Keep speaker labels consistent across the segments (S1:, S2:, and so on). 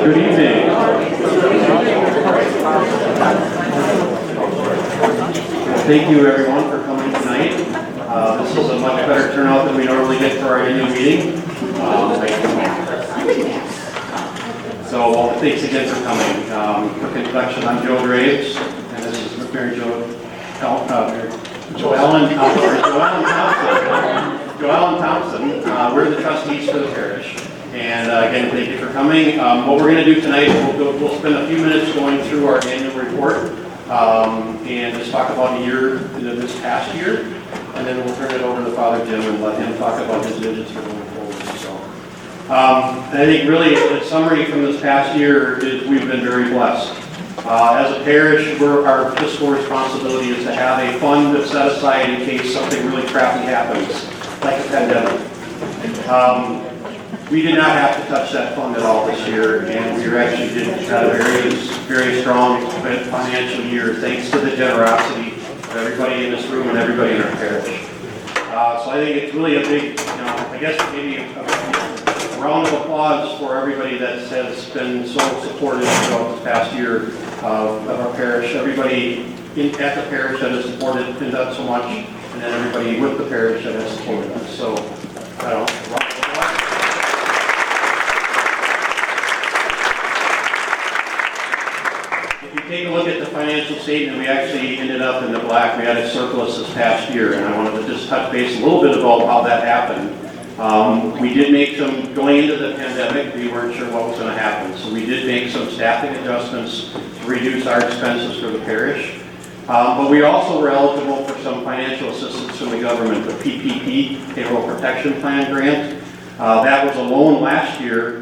S1: Good evening. Thank you everyone for coming tonight. This is a much better turnout than we normally get for our annual meeting. So thanks again for coming. Quick introduction, I'm Joe Draves, and this is Mary Joellen Thompson. We're the trustees for the parish. And again, thank you for coming. What we're going to do tonight, we'll spend a few minutes going through our annual report and just talk about the year, this past year, and then we'll turn it over to Father Jim and let him talk about his visions for going forward. So, I think really a summary from this past year is we've been very blessed. As a parish, our fiscal responsibility is to have a fund that's set aside in case something really crappy happens, like a pandemic. We did not have to touch that fund at all this year, and we actually did have a very strong financial year, thanks to the generosity of everybody in this room and everybody in our parish. So I think it's really a big, I guess maybe a round of applause for everybody that has been so supportive throughout this past year of our parish. Everybody at the parish that has supported and done so much, and then everybody with the parish that has supported us. So, round of applause. Take a look at the financial statement. We actually ended up in the black. We had a surplus this past year, and I wanted to just touch base a little bit about how that happened. We did make some, going into the pandemic, we weren't sure what was going to happen, so we did make some staffing adjustments to reduce our expenses for the parish. But we also were eligible for some financial assistance from the government, the PPP, Payroll Protection Plan grant. That was a loan last year.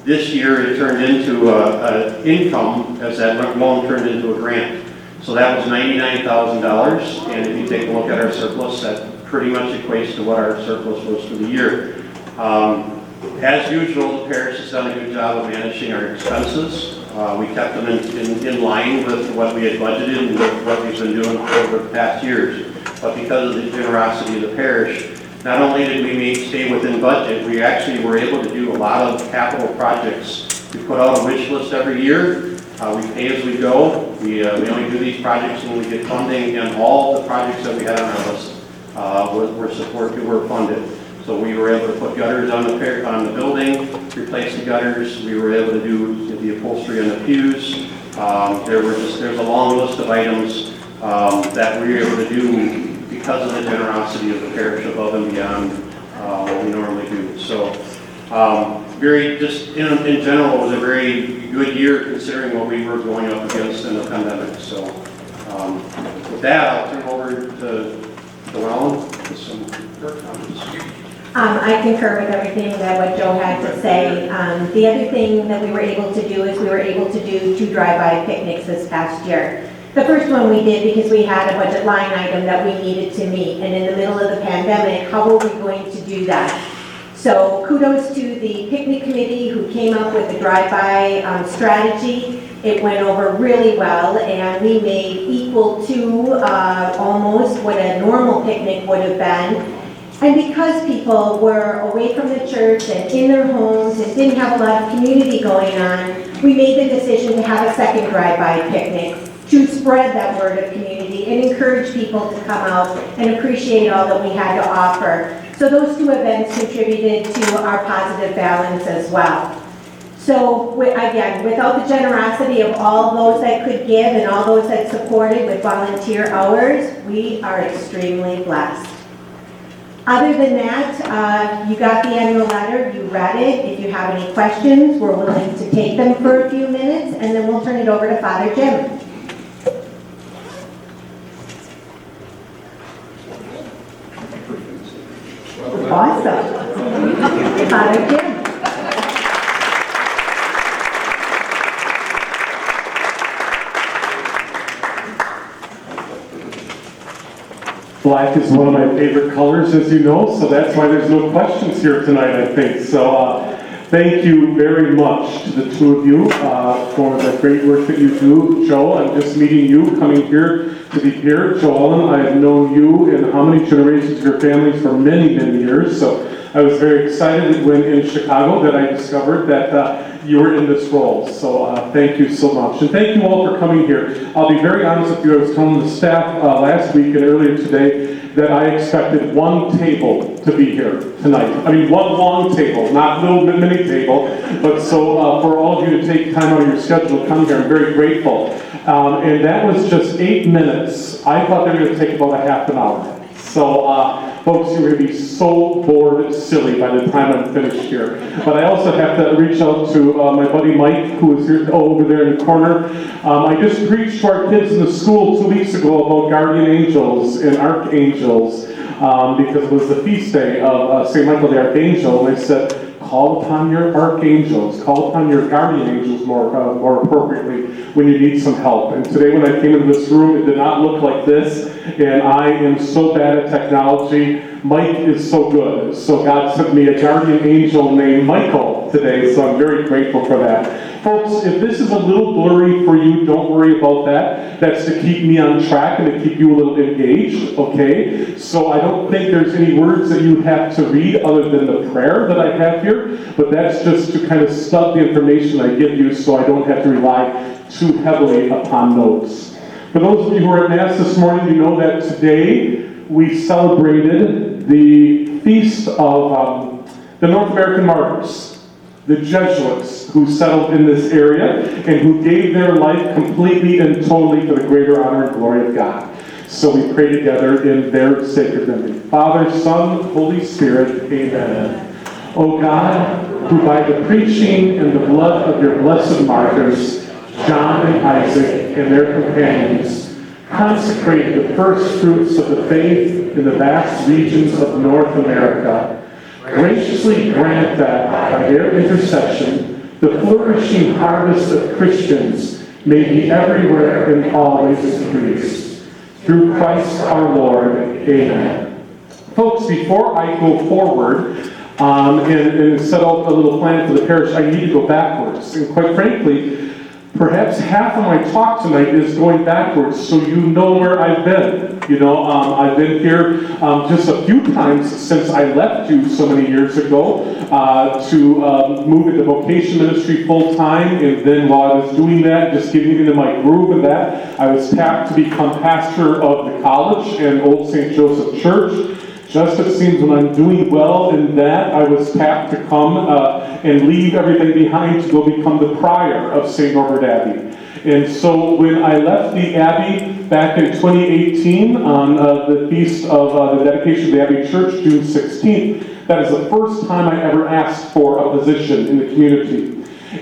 S1: This year it turned into an income as that loan turned into a grant. So that was $99,000, and if you take a look at our surplus, that pretty much equates to what our surplus was for the year. As usual, the parish has done a good job of managing our expenses. We kept them in line with what we had budgeted and what we've been doing over the past years. But because of the generosity of the parish, not only did we stay within budget, we actually were able to do a lot of capital projects. We put out a wish list every year. We pay as we go. We only do these projects when we get funding, and all the projects that we had on our list were funded. So we were able to put gutters on the building, replace the gutters. We were able to do the upholstery on the pews. There's a long list of items that we were able to do because of the generosity of the parish above and beyond what we normally do. So in general, it was a very good year considering what we were going up against in the pandemic. So with that, I'll turn over to Joellen for some comments.
S2: I concur with everything that what Joe had to say. The other thing that we were able to do is we were able to do 2 drive-by picnics this past year. The first one we did because we had a budget line item that we needed to meet, and in the middle of the pandemic, how were we going to do that? So kudos to the picnic committee who came up with the drive-by strategy. It went over really well, and we made equal to almost what a normal picnic would have been. And because people were away from the church and in their homes and didn't have a lot of community going on, we made the decision to have a second drive-by picnic to spread that word of community and encourage people to come out and appreciate all that we had to offer. So those 2 events contributed to our positive balance as well. So again, without the generosity of all those that could give and all those that supported with volunteer hours, we are extremely blessed. Other than that, you got the annual letter, you read it. If you have any questions, we're willing to take them for a few minutes, and then we'll turn it over to Father Jim. Awesome. Father Jim.
S3: Black is one of my favorite colors, as you know, so that's why there's no questions here tonight, I think. So thank you very much to the 2 of you for the great work that you do. Joe, I'm just meeting you, coming here to be here. Joellen, I have known you and how many generations of your family for many, many years, so I I was very excited when in Chicago that I discovered that you were in this role. So thank you so much. And thank you all for coming here. I'll be very honest with you, I was telling the staff last week and earlier today that I expected one table to be here tonight. I mean, one long table, not little mini table. But so for all of you to take time out of your schedule to come here, I'm very grateful. And that was just 8 minutes. I thought they were going to take about a half an hour. So, folks, you're going to be so bored silly by the time I'm finished here. But I also have to reach out to my buddy Mike, who is here over there in the corner. I just preached to our kids in the school 2 weeks ago about guardian angels and archangels, because it was the feast day of St. Michael the Archangel, and I said, call upon your archangels, call upon your guardian angels more appropriately when you need some help. And today when I came into this room, it did not look like this, and I am so bad at technology. Mike is so good. So God sent me a guardian angel named Michael today, so I'm very grateful for that. Folks, if this is a little blurry for you, don't worry about that. That's to keep me on track and to keep you a little engaged, okay? So I don't think there's any words that you have to read other than the prayer that I have here, but that's just to kind of stub the information I give you so I don't have to rely too heavily upon notes. For those of you who are at Mass this morning, you know that today we celebrated the feast of the North American Martyrs, the Jesuits who settled in this area and who gave their life completely and totally for the greater honor and glory of God. So we pray together in their sacred memory. Father, Son, Holy Spirit, amen. O God, who by the preaching and the blood of your blessed martyrs, John and Isaac and their companions, consecrated the first fruits of the faith in the vast regions of North America, graciously grant that, by their intercession, the flourishing harvest of Christians may be everywhere and always increased. Through Christ our Lord. Amen. Folks, before I go forward and set out a little plan for the parish, I need to go backwards. And quite frankly, perhaps half of my talk tonight is going backwards, so you know where I've been. You know, I've been here just a few times since I left you so many years ago to move into vocation ministry full time, and then while I was doing that, just getting into my groove in that, I was tapped to become pastor of the college and Old St. Joseph Church. Just it seems when I'm doing well in that, I was tapped to come and leave everything behind to go become the prior of St. Norbert Abbey. And so when I left the Abbey back in 2018 on the feast of the dedication of the Abbey Church, June 16th, that is the first time I ever asked for a position in the community.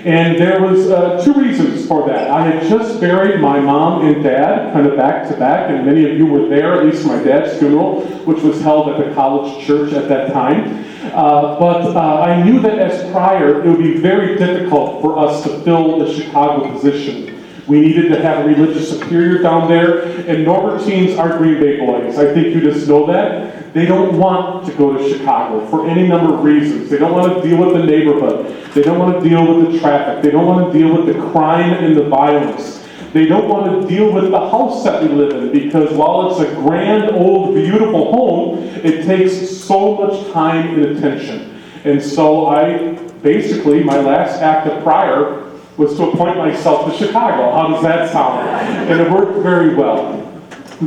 S3: And there was 2 reasons for that. I had just buried my mom and dad kind of back to back, and many of you were there, at least my dad's funeral, which was held at the college church at that time. But I knew that as prior, it would be very difficult for us to fill the Chicago position. We needed to have a religious superior down there, and Norbertines are Green Bay boys. I think you just know that. They don't want to go to Chicago for any number of reasons. They don't want to deal with the neighborhood. They don't want to deal with the traffic. They don't want to deal with the crime and the violence. They don't want to deal with the house that we live in, because while it's a grand, old, beautiful home, it takes so much time and attention. And so basically, my last act of prior was to appoint myself to Chicago. How does that sound? And it worked very well.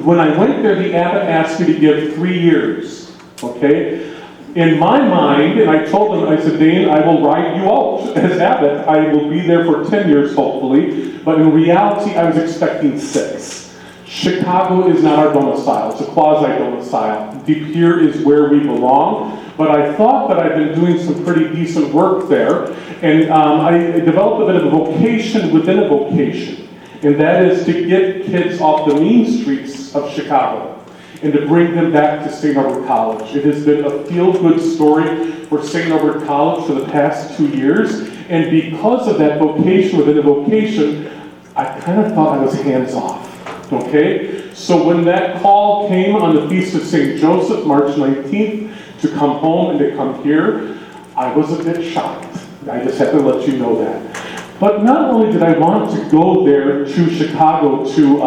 S3: When I went there, the abbot asked me to give 3 years, okay? In my mind, and I told him, I said, Dane, I will ride you out as abbot. I will be there for 10 years, hopefully. But in reality, I was expecting 6. Chicago is not our domicile. It's a quasi-domicile. Deep here is where we belong. But I thought that I'd been doing some pretty decent work there. And I developed a bit of a vocation within a vocation. And that is to get kids off the mean streets of Chicago and to bring them back to St. Norbert College. It has been a feel-good story for St. Norbert College for the past 2 years. And because of that vocation within a vocation, I kind of thought I was hands-off, okay? So when that call came on the Feast of St. Joseph, March 19th, to come home and to come here, I was a bit shocked. I just have to let you know that. But not only did I want to go there to Chicago to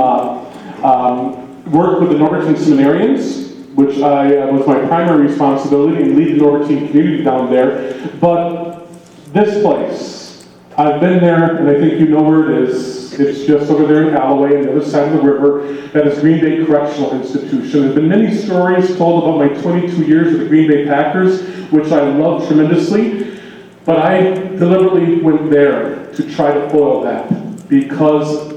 S3: work with the Norberton seminarians, which was my primary responsibility in leading the Overteen community down there. But this place, I've been there, and I think you know where it is. It's just over there in Alloway, on the other side of the river. That is Green Bay Correctional Institution. There have been many stories told about my 22 years with the Green Bay Packers, which I love tremendously. But I deliberately went there to try to foil that, because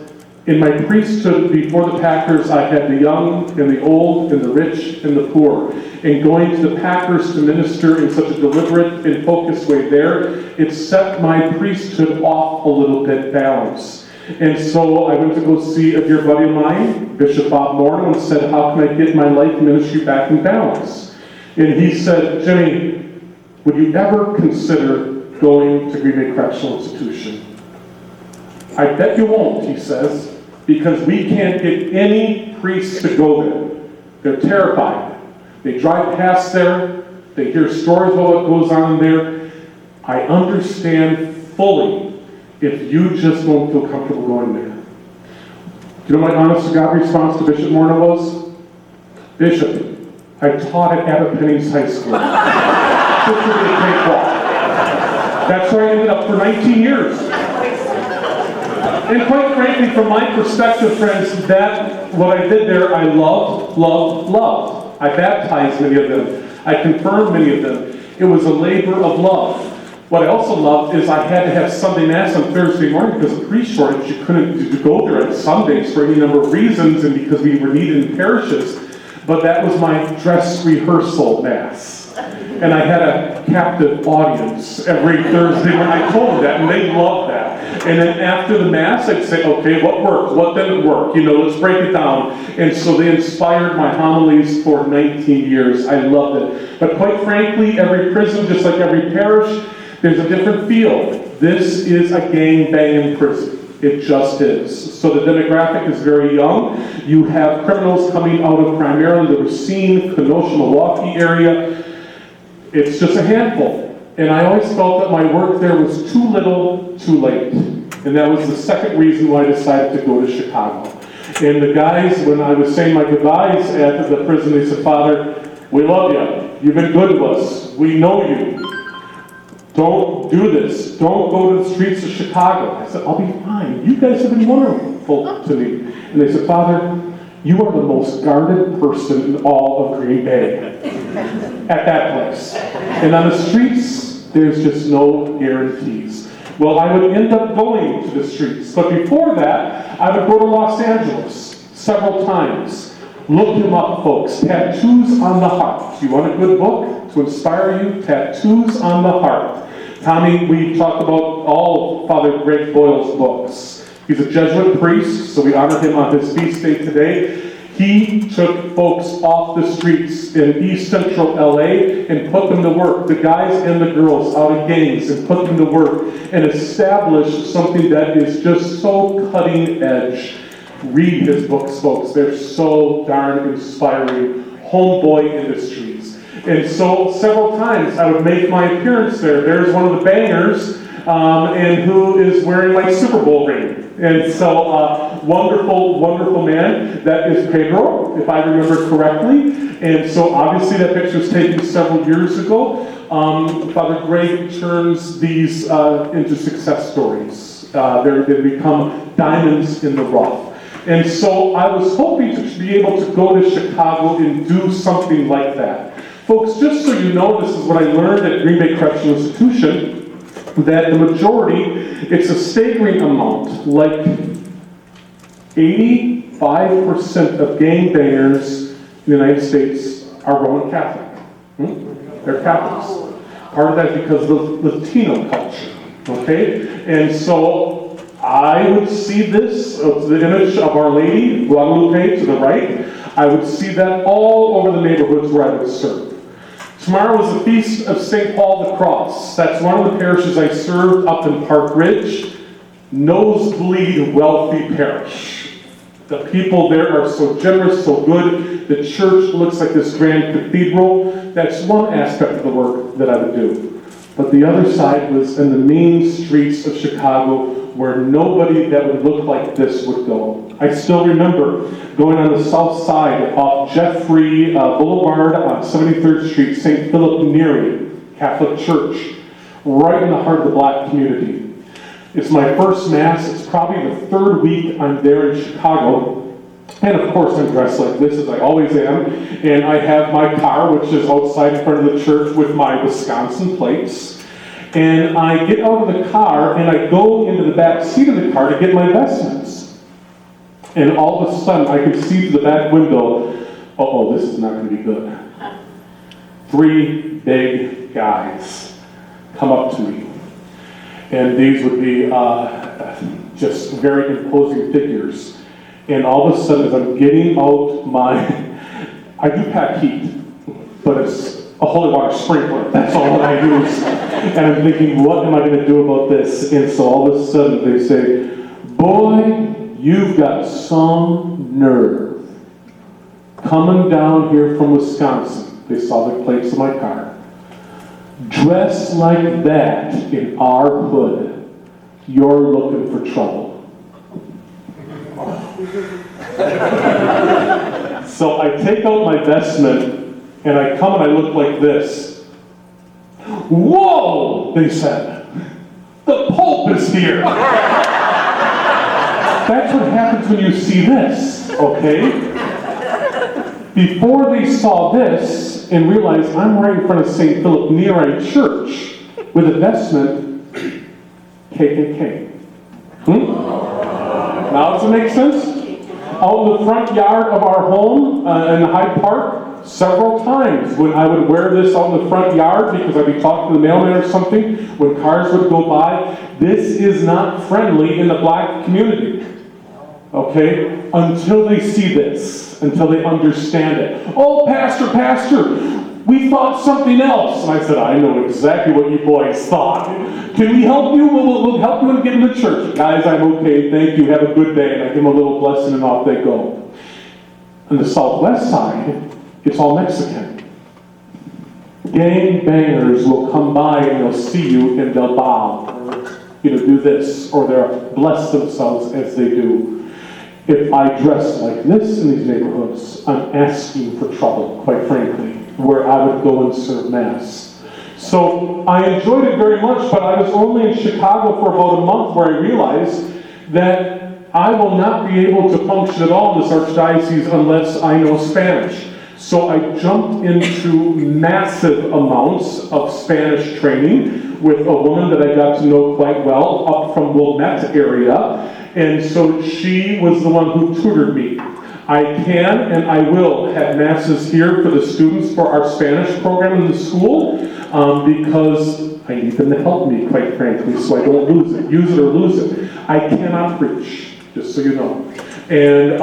S3: in my priesthood before the Packers, I had the young and the old and the rich and the poor. And going to the Packers to minister in such a deliberate and focused way there, it set my priesthood off a little bit balanced. And so I went to go see a dear buddy of mine, Bishop Bob Morton, and said, how can I get my life ministry back in balance? And he said, Jimmy, would you ever consider going to Green Bay Correctional Institution? I bet you won't, he says, because we can't get any priests to go there. They're terrified. They drive past there. They hear stories about what goes on there. I understand fully if you just don't feel comfortable going there. Do you know what my honest to God response to Bishop Morna was? Bishop, I taught at Abbott-Penning's High School. That's where I ended up for 19 years. And quite frankly, from my perspective, friends, that what I did there, I loved, loved, loved. I baptized many of them. I confirmed many of them. It was a labor of love. What I also loved is I had to have Sunday Mass on Thursday morning because of priest shortage. You couldn't go there on Sundays for any number of reasons, and because we were needed in parishes. But that was my dress rehearsal Mass. And I had a captive audience every Thursday when I told them that, and they loved that. And then after the Mass, I'd say, okay, what worked? What didn't work? You know, let's break it down. And so they inspired my homilies for 19 years. I loved it. But quite frankly, every prison, just like every parish, there's a different feel. This is a gang-banging prison. It just is. So the demographic is very young. You have criminals coming out of primarily the Racine, Kenosha, Milwaukee area. It's just a handful. And I always felt that my work there was too little, too late. And that was the second reason why I decided to go to Chicago. And the guys, when I was saying my goodbyes at the prison, they said, Father, we love you. You've been good to us. We know you. Don't do this. Don't go to the streets of Chicago. I said, I'll be fine. You guys have been wonderful to me. And they said, Father, you are the most guarded person in all of Green Bay at that place. And on the streets, there's just no guarantees. Well, I would end up going to the streets. But before that, I would go to Los Angeles several times. Look him up, folks. Tattoos on the Heart. You want a good book to inspire you? Tattoos on the Heart. Tommy, we talked about all of Father Greg Boyle's books. He's a Jesuit priest, so we honor him on his feast day today. He took folks off the streets in East Central LA and put them to work, the guys and the girls out of gangs, and put them to work and established something that is just so cutting edge. Read his books, folks. They're so darn inspiring. Homeboy Industries. And so several times I would make my appearance there. There's one of the bangers, and who is wearing my Super Bowl ring. And so, wonderful, wonderful man. That is Pedro, if I remember correctly. And so obviously that picture was taken several years ago. Father Greg turns these into success stories. They become diamonds in the rough. And so I was hoping to be able to go to Chicago and do something like that. Folks, just so you know, this is what I learned at Green Bay Correctional Institution, that the majority, it's a staggering amount, like 85% of gangbangers in the United States are Roman Catholic. They're Catholics. Part of that is because of the Latino culture, okay? And so I would see this, the image of Our Lady, Guadalupe to the right. I would see that all over the neighborhoods where I would serve. Tomorrow is the Feast of St. Paul the Cross. That's one of the parishes I served up in Park Ridge. Nosebleed wealthy parish. The people there are so generous, so good. The church looks like this grand cathedral. That's one aspect of the work that I would do. But the other side was in the mean streets of Chicago, where nobody that would look like this would go. I still remember going on the south side off Jeffrey Boulevard on 73rd Street, St. Philip Neri Catholic Church, right in the heart of the black community. It's my first Mass. It's probably the third week I'm there in Chicago. And of course I'm dressed like this, as I always am. And I have my car, which is outside in front of the church with my Wisconsin plates. And I get out of the car and I go into the back seat of the car to get my vestments. And all of a sudden I can see through the back window, uh-oh, this is not going to be good. 3 big guys come up to me. And these would be just very imposing figures. And all of a sudden, as I'm getting out I do pack heat, but it's a holy water sprinkler. That's all that I use. And I'm thinking, what am I going to do about this? And so all of a sudden they say, boy, you've got some nerve. Coming down here from Wisconsin, they saw the plates of my car. Dressed like that in our hood, you're looking for trouble. So I take out my vestment and I come and I look like this. Whoa, they said. The Pope is here. That's what happens when you see this, okay? Before they saw this and realized I'm right in front of St. Philip Neri Church with a vestment, KKK. Now does it make sense? Out in the front yard of our home in Hyde Park, several times when I would wear this out in the front yard because I'd be talking to the mailman or something, when cars would go by, this is not friendly in the black community. Okay? Until they see this, until they understand it. Oh, Pastor, we thought something else. And I said, I know exactly what you boys thought. Can we help you? We'll help you and get into church. Guys, I'm okay. Thank you. Have a good day. And I give them a little blessing and off they go. On the southwest side, it's all Mexican. Gang bangers will come by and they'll see you and they'll bow. Or, do this. Or they'll bless themselves as they do. If I dress like this in these neighborhoods, I'm asking for trouble, quite frankly, where I would go and serve Mass. So I enjoyed it very much, but I was only in Chicago for about a month where I realized that I will not be able to function at all in this archdiocese unless I know Spanish. So I jumped into massive amounts of Spanish training with a woman that I got to know quite well up from Wilmette area. And so she was the one who tutored me. I can and I will have Masses here for the students for our Spanish program in the school because I need them to help me, quite frankly, so I don't lose it. Use it or lose it. I cannot preach, just so you know. And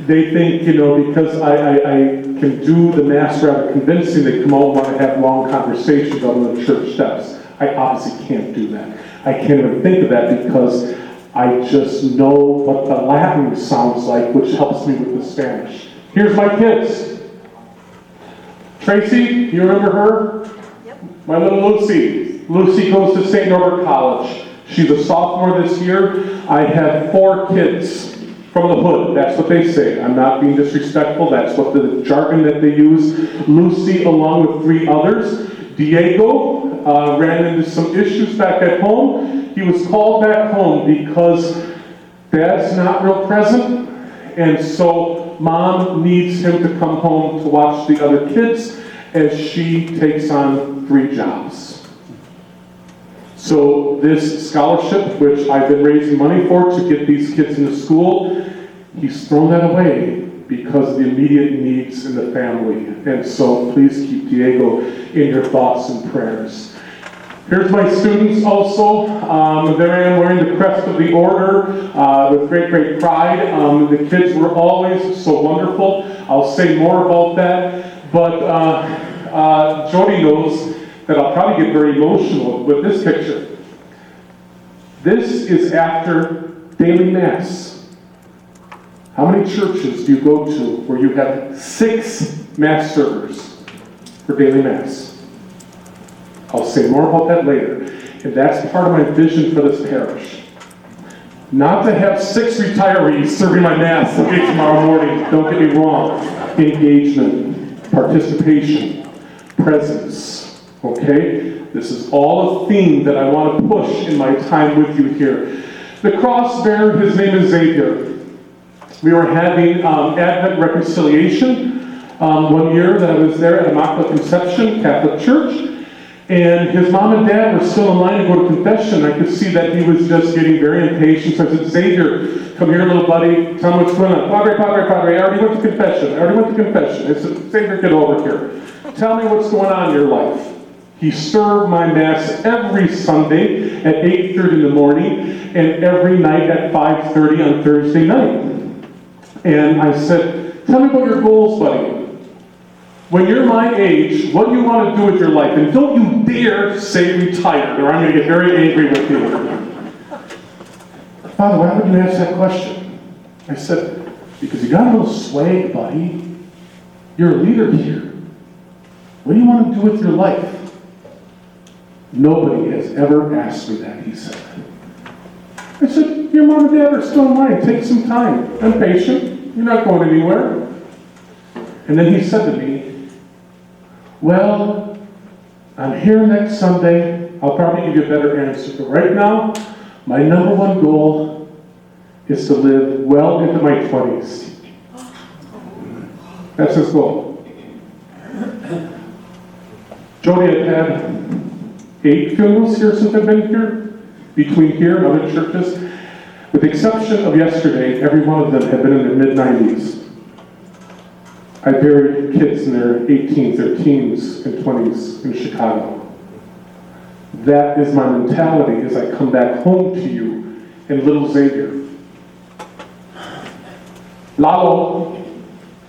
S3: they think, because I can do the Mass rather convincing, they come out and want to have long conversations on the church steps. I obviously can't do that. I can't even think of that because I just know what the Latin sounds like, which helps me with the Spanish. Here's my kids. Tracy, you remember her? Yep. My little Lucy. Lucy goes to St. Norbert College. She's a sophomore this year. I have 4 kids from the hood. That's what they say. I'm not being disrespectful. That's what the jargon that they use. Lucy, along with 3 others. Diego ran into some issues back at home. He was called back home because Dad's not real present, and so Mom needs him to come home to watch the other kids as she takes on 3 jobs. So this scholarship, which I've been raising money for to get these kids into school, he's thrown that away because of the immediate needs in the family. And so please keep Diego in your thoughts and prayers. Here's my students also. There I am wearing the crest of the order with great, great pride. The kids were always so wonderful. I'll say more about that. But Jody knows that I'll probably get very emotional with this picture. This is after daily Mass. How many churches do you go to where you have 6 Mass servers for daily Mass? I'll say more about that later. And that's part of my vision for this parish. Not to have 6 retirees serving my mass tomorrow morning, don't get me wrong. Engagement, participation, presence, okay? This is all a theme that I want to push in my time with you here. The cross bearer, his name is Xavier. We were having Advent reconciliation one year that I was there at Immaculate Conception Catholic Church. And his mom and dad were still in line to go to confession. I could see that he was just getting very impatient. So I said, Xavier, come here, little buddy. Tell me what's going on. Padre, I already went to confession. I said, Xavier, get over here. Tell me what's going on in your life. He served my Mass every Sunday at 8:30 in the morning and every night at 5:30 on Thursday night. And I said, tell me about your goals, buddy. When you're my age, what do you want to do with your life? And don't you dare say retired, or I'm going to get very angry with you. Father, why would you ask that question? I said, because you got a little swag, buddy. You're a leader here. What do you want to do with your life? Nobody has ever asked me that, he said. I said, your mom and dad are still in line. Take some time. I'm patient. You're not going anywhere. And then he said to me, well, I'm here next Sunday. I'll probably give you a better answer. But right now, my number one goal is to live well into my 20s. That's his goal. Jody, I've had 8 funerals here since I've been here, between here and other churches. With the exception of yesterday, every one of them have been in their mid-90s. I buried kids in their 18s, their teens, and 20s in Chicago. That is my mentality as I come back home to you and little Xavier. Lalo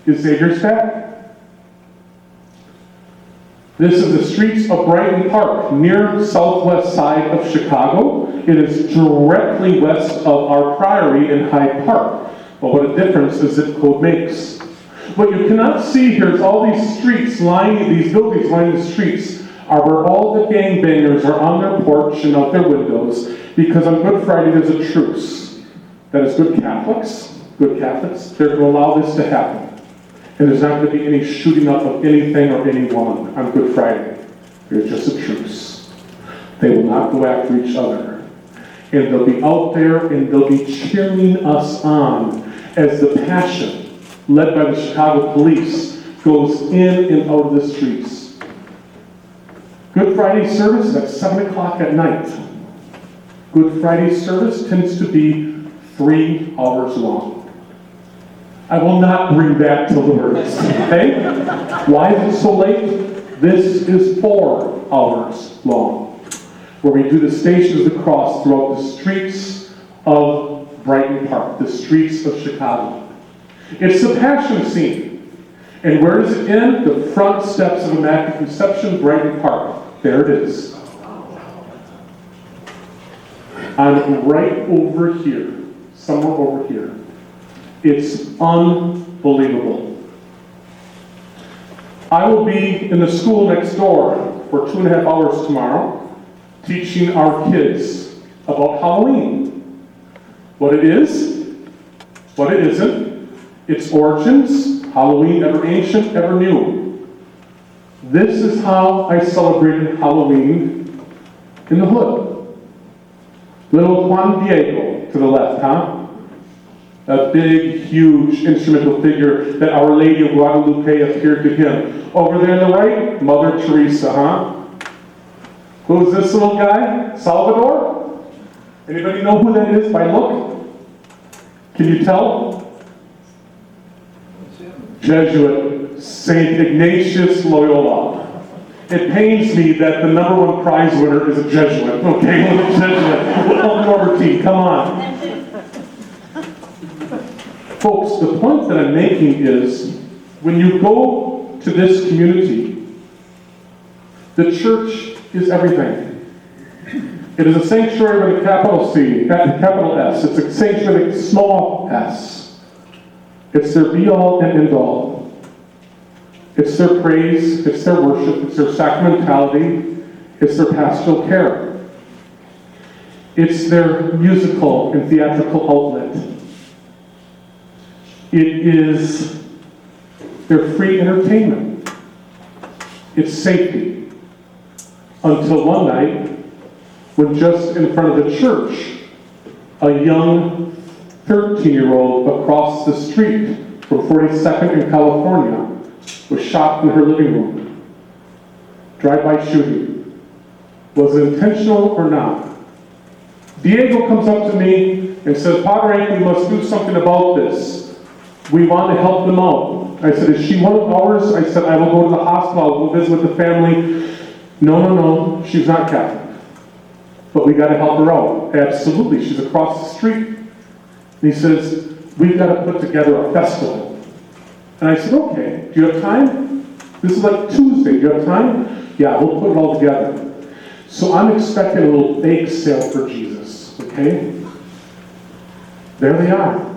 S3: is Xavier's dad. This is the streets of Brighton Park, near southwest side of Chicago. It is directly west of our priory in Hyde Park. But what a difference the zip code makes. What you cannot see here is all these streets lining, these buildings lining the streets are where all the gangbangers are on their porch and out their windows, because on Good Friday there's a truce. That is good Catholics, they're going to allow this to happen. And there's not going to be any shooting up of anything or anyone on Good Friday. There's just a truce. They will not go after each other. And they'll be out there and they'll be cheering us on as the Passion, led by the Chicago police, goes in and out of the streets. Good Friday service is at 7 o'clock at night. Good Friday service tends to be 3 hours long. I will not bring that to Lourdes, okay? Why is it so late? This is 4 hours long, where we do the Stations of the Cross throughout the streets of Brighton Park, the streets of Chicago. It's the Passion scene. And where does it end? The front steps of Immaculate Conception, Brighton Park. There it is. I'm right over here, somewhere over here. It's unbelievable. I will be in the school next door for 2.5 hours tomorrow, teaching our kids about Halloween. What it is, what it isn't, its origins, Halloween, ever ancient, ever new. This is how I celebrated Halloween in the hood. Little Juan Diego to the left, huh? A big, huge instrumental figure that Our Lady of Guadalupe appeared to him. Over there on the right, Mother Teresa, huh? Who's this little guy? Salvador? Anybody know who that is by look? Can you tell? Jesuit, St. Ignatius Loyola. It pains me that the #1 prize winner is a Jesuit. Okay, a Jesuit. Well, Norbert T, come on. Folks, the point that I'm making is, when you go to this community, the church is everything. It is a sanctuary with a capital C, capital S. It's a sanctuary with a small s. It's their be-all and end-all. It's their praise, it's their worship, it's their sacramentality, it's their pastoral care. It's their musical and theatrical outlet. It is their free entertainment. It's safety. Until one night, when just in front of the church, a young 13-year-old across the street from 42nd in California was shot in her living room. Drive-by shooting. Was it intentional or not? Diego comes up to me and says, Padre, we must do something about this. We want to help them out. I said, is she one of ours? I said, I will go to the hospital, I will visit with the family. No, she's not Catholic. But we got to help her out. Absolutely, she's across the street. And he says, we've got to put together a festival. And I said, okay, do you have time? This is like Tuesday, do you have time? Yeah, we'll put it all together. So I'm expecting a little bake sale for Jesus, okay? There they are.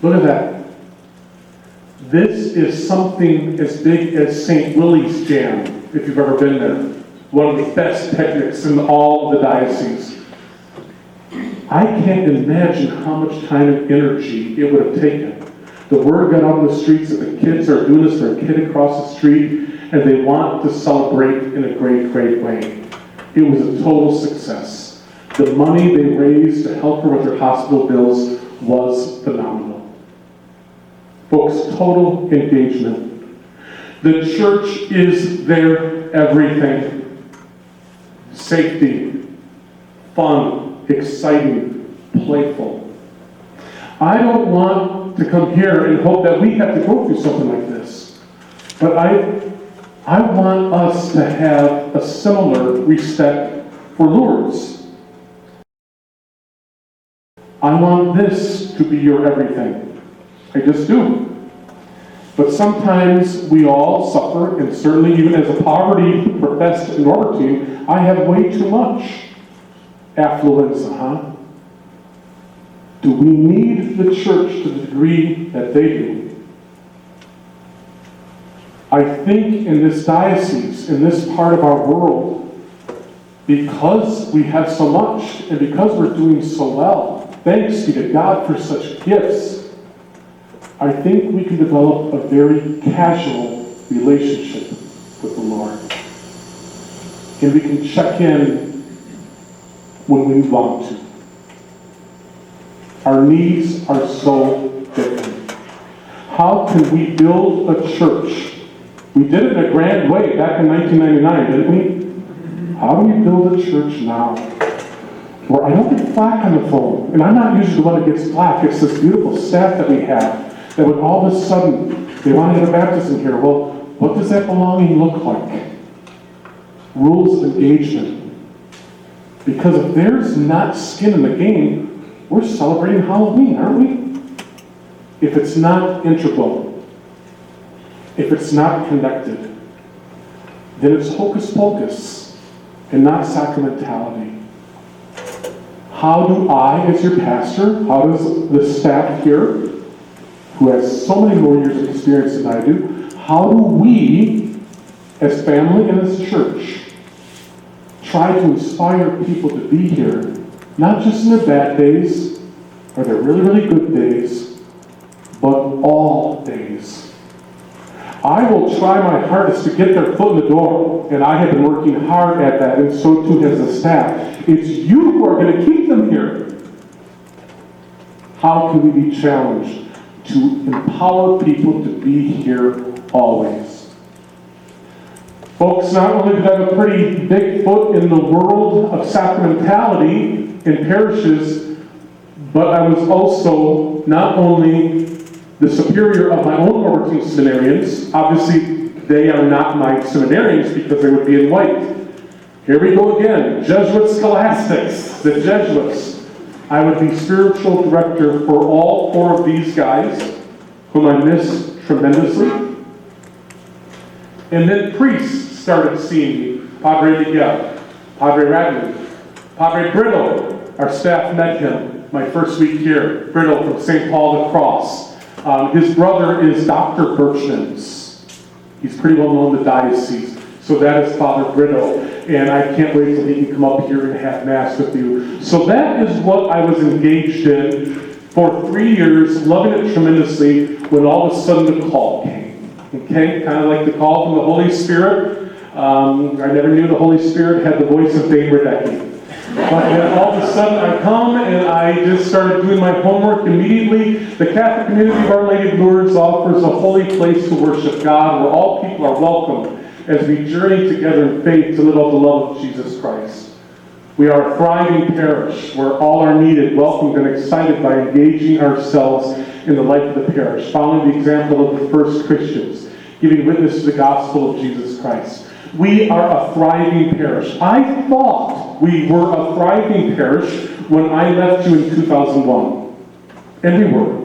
S3: Look at that. This is something as big as St. Willie's Jam, if you've ever been there. One of the best picnics in all of the diocese. I can't imagine how much time and energy it would have taken. The word got out on the streets that the kids are doing this for a kid across the street, and they want to celebrate in a great, great way. It was a total success. The money they raised to help her with her hospital bills was phenomenal. Folks, total engagement. The church is their everything. Safety, fun, exciting, playful. I don't want to come here and hope that we have to go through something like this. But I want us to have a similar respect for Lourdes. I want this to be your everything. I just do. But sometimes we all suffer, and certainly even as a poverty-professed Norbertine, I have way too much affluenza, huh? Do we need the church to the degree that they do? I think in this diocese, in this part of our world, because we have so much, and because we're doing so well, thanks be to God for such gifts, I think we can develop a very casual relationship with the Lord. And we can check in when we want to. Our needs are so different. How can we build a church? We did it in a grand way back in 1999, didn't we? How do we build a church now? Where I don't get flack on the phone. And I'm not usually the one that gets flack. It's this beautiful staff that we have. That when all of a sudden they want to have a baptism here, well, what does that belonging look like? Rules of engagement. Because if there's not skin in the game, we're celebrating Halloween, aren't we? If it's not integral, if it's not connected, then it's hocus pocus and not sacramentality. How do I, as your pastor, how does the staff here, who has so many more years of experience than I do, how do we, as family and as church, try to inspire people to be here, not just in their bad days, or their really, really good days, but all days. I will try my hardest to get their foot in the door, and I have been working hard at that, and so too has the staff. It's you who are going to keep them here. How can we be challenged to empower people to be here always? Folks, not only did I have a pretty big foot in the world of sacramentality in parishes, but I was also not only the superior of my own Norbertine seminarians. Obviously, they are not my seminarians because they would be in white. Here we go again, Jesuit scholastics, the Jesuits. I would be spiritual director for all four of these guys, whom I miss tremendously. And then priests started seeing me. Padre Miguel, Padre Radley, Padre Brittle. Our staff met him my first week here. Brittle from St. Paul the Cross. His brother is Dr. Birchman's. He's pretty well known in the diocese. So that is Father Brittle. And I can't wait till he can come up here and have Mass with you. So that is what I was engaged in for 3 years, loving it tremendously, when all of a sudden the call came. Okay, kind of like the call from the Holy Spirit. I never knew the Holy Spirit had the voice of Dame Radecki. But then all of a sudden I come and I just started doing my homework immediately. The Catholic community of Our Lady of Lourdes offers a holy place to worship God, where all people are welcome as we journey together in faith to live out the love of Jesus Christ. We are a thriving parish where all are needed, welcomed, and excited by engaging ourselves in the life of the parish, following the example of the first Christians, giving witness to the gospel of Jesus Christ. We are a thriving parish. I thought we were a thriving parish when I left you in 2001. And we were.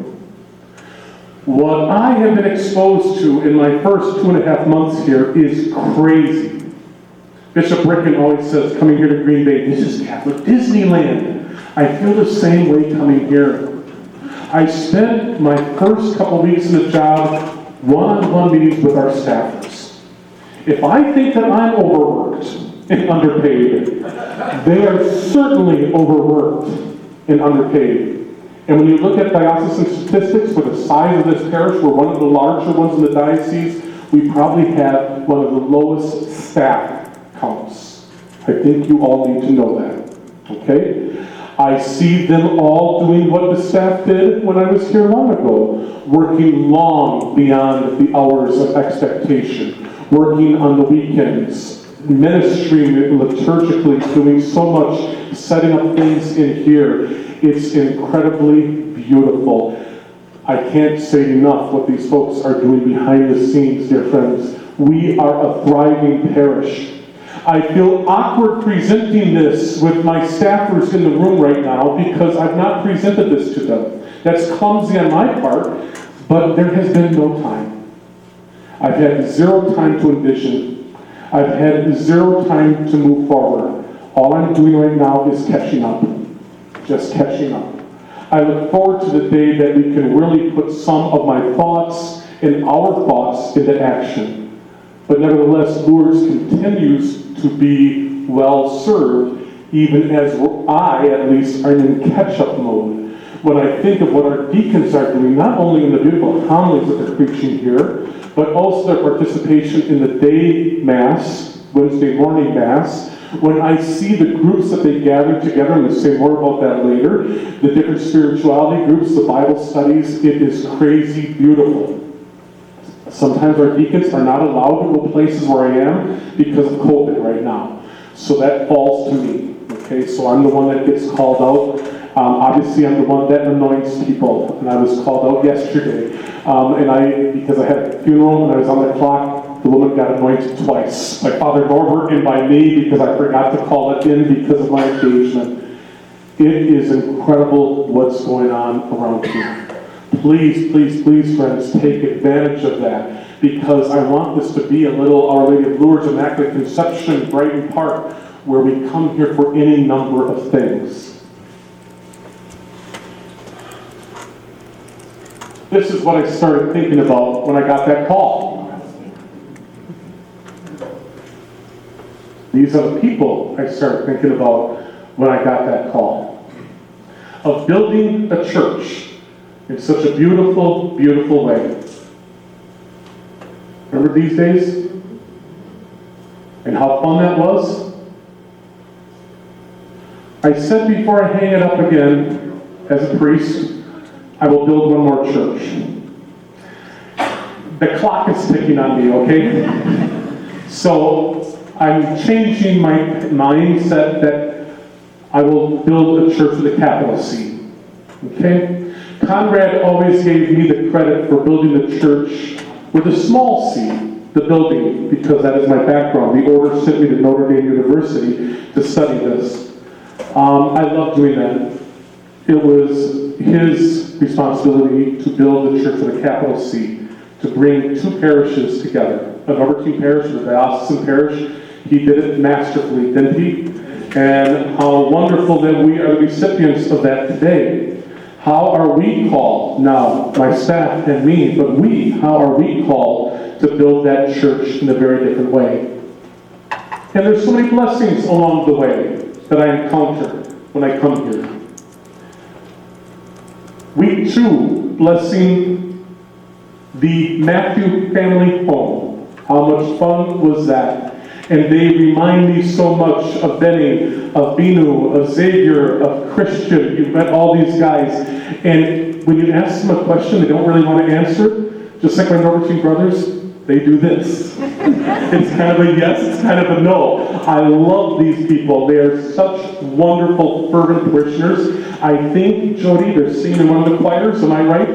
S3: What I have been exposed to in my first 2.5 months here is crazy. Bishop Ricken always says, coming here to Green Bay, this is Catholic Disneyland. I feel the same way coming here. I spent my first couple weeks in the job one-on-one meetings with our staffers. If I think that I'm overworked and underpaid, they are certainly overworked and underpaid. And when you look at diocesan statistics for the size of this parish, we're one of the larger ones in the diocese, we probably have one of the lowest staff counts. I think you all need to know that. Okay? I see them all doing what the staff did when I was here long ago, working long beyond the hours of expectation, working on the weekends, ministering liturgically, doing so much, setting up things in here. It's incredibly beautiful. I can't say enough what these folks are doing behind the scenes, dear friends. We are a thriving parish. I feel awkward presenting this with my staffers in the room right now because I've not presented this to them. That's clumsy on my part, but there has been no time. I've had zero time to envision. I've had zero time to move forward. All I'm doing right now is catching up. Just catching up. I look forward to the day that we can really put some of my thoughts and our thoughts into action. But nevertheless, Lourdes continues to be well served, even as I, at least, are in catch-up mode. When I think of what our deacons are doing, not only in the beautiful homilies that they're preaching here, but also their participation in the day Mass, Wednesday morning Mass, when I see the groups that they gather together, and we'll say more about that later, the different spirituality groups, the Bible studies, it is crazy beautiful. Sometimes our deacons are not allowed to go places where I am because of COVID right now. So that falls to me. Okay, so I'm the one that gets called out. Obviously, I'm the one that anoints people, and I was called out yesterday. Because I had a funeral and I was on the clock, the woman got anointed twice, by Father Norbert and by me, because I forgot to call it in because of my engagement. It is incredible what's going on around here. Please, please, please, friends, take advantage of that, because I want this to be a little Our Lady of Lourdes Immaculate Conception, Brighton Park, where we come here for any number of things. This is what I started thinking about when I got that call. These are the people I started thinking about when I got that call. Of building a church in such a beautiful, beautiful way. Remember these days? And how fun that was? I said before I hang it up again, as a priest, I will build one more church. The clock is ticking on me, okay? So I'm changing my mindset that I will build a church with a capital C. Okay? Conrad always gave me the credit for building the church with a small c, the building, because that is my background. The order sent me to Notre Dame University to study this. I love doing that. It was his responsibility to build the church with a capital C, to bring two parishes together, a Albertine parish and a diocesan parish. He did it masterfully, didn't he? And how wonderful that we are the recipients of that today. How are we called now, my staff and me, but how are we called to build that church in a very different way? And there's so many blessings along the way that I encounter. when I come here. Week 2, blessing the Matthew family home. How much fun was that? And they remind me so much of Benny, of Binu, of Xavier, of Christian. You've met all these guys. And when you ask them a question they don't really want to answer, just like my Norbertine brothers, they do this. It's kind of a yes, it's kind of a no. I love these people. They are such wonderful, fervent parishioners. I think, Jody, they're singing in one of the choirs, am I right?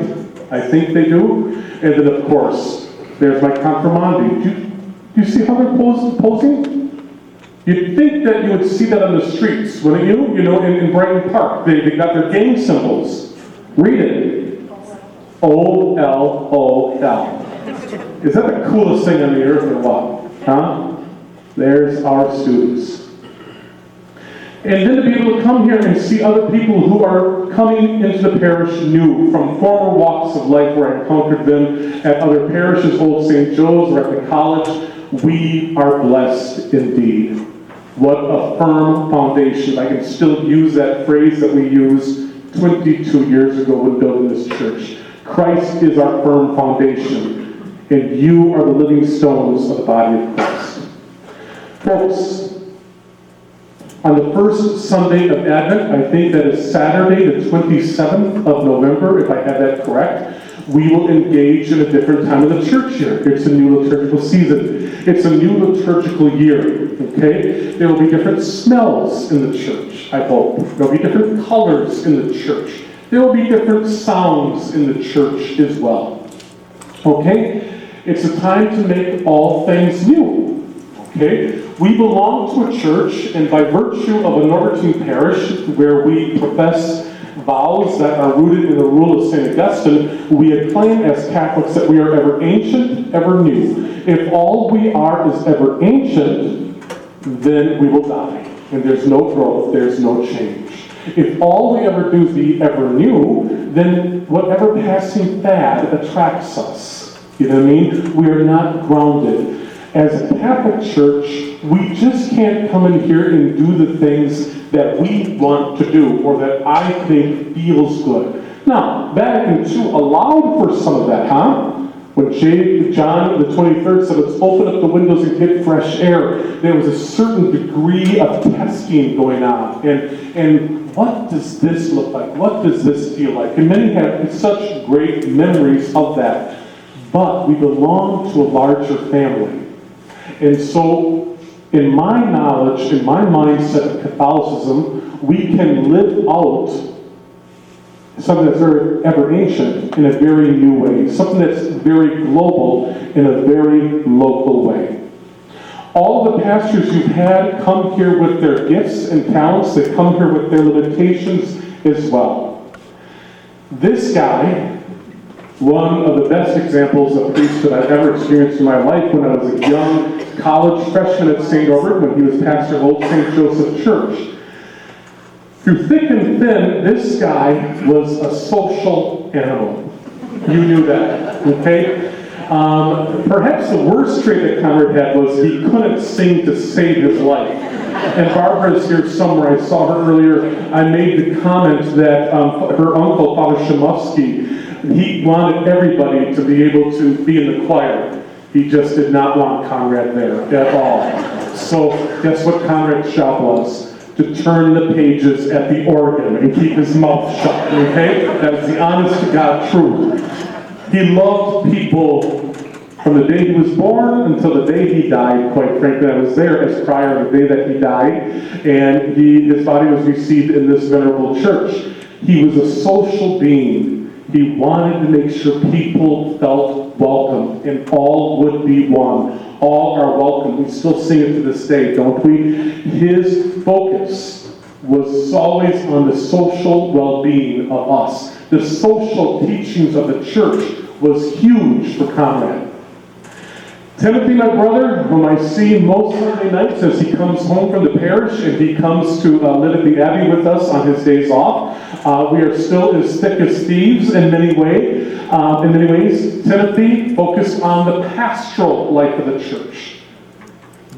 S3: I think they do. And then, of course, there's my confirmandi. Do you see how they're posing? You'd think that you would see that on the streets, wouldn't you? You know, in Brighton Park. They got their gang symbols. Read it. O-L-O-L. Is that the coolest thing on the earth or what? Huh? There's our students. And then to be able to come here and see other people who are coming into the parish new, from former walks of life where I encountered them at other parishes, Old St. Joe's, or at the college, we are blessed indeed. What a firm foundation. I can still use that phrase that we used 22 years ago when building this church. Christ is our firm foundation, and you are the living stones of the body of Christ. Folks, on the first Sunday of Advent, I think that is Saturday, the 27th of November, if I have that correct, we will engage in a different time of the church year. It's a new liturgical season. It's a new liturgical year, okay? There will be different smells in the church, I hope. There will be different colors in the church. There will be different sounds in the church as well, okay? It's a time to make all things new, okay? We belong to a church, and by virtue of a Norbertine parish where we profess vows that are rooted in the rule of St. Augustine, we acclaim as Catholics that we are ever ancient, ever new. If all we are is ever ancient, then we will die. And there's no growth, there's no change. If all we ever do is be ever new, then whatever passing fad attracts us. You know what I mean? We are not grounded. As a Catholic Church, we just can't come in here and do the things that we want to do or that I think feels good. Now, Vatican II allowed for some of that, huh? When John the 23rd said, let's open up the windows and get fresh air, there was a certain degree of testing going on. And what does this look like? What does this feel like? And many have such great memories of that. But we belong to a larger family. And so, in my knowledge, in my mindset of Catholicism, we can live out something that's very ever ancient in a very new way, something that's very global in a very local way. All the pastors you've had come here with their gifts and talents, they come here with their limitations as well. This guy, one of the best examples of priesthood I've ever experienced in my life when I was a young college freshman at St. Robert, when he was pastor of Old St. Joseph Church. Through thick and thin, this guy was a social animal. You knew that, okay? Perhaps the worst trait that Conrad had was he couldn't sing to save his life. And Barbara is here somewhere. I saw her earlier. I made the comment that her uncle, Father Shamovsky, he wanted everybody to be able to be in the choir. He just did not want Conrad there at all. So guess what Conrad's job was? To turn the pages at the organ and keep his mouth shut, okay? That is the honest to God truth. He loved people from the day he was born until the day he died, quite frankly. I was there as prior to the day that he died, and his body was received in this venerable church. He was a social being. He wanted to make sure people felt welcome, and all would be one. All are welcome. We still sing it to this day, don't we? His focus was always on the social well-being of us. The social teachings of the church was huge for Conrad. Timothy, my brother, whom I see most Sunday nights as he comes home from the parish and he comes to live at the Abbey with us on his days off. We are still as thick as thieves in many ways. Timothy focused on the pastoral life of the church.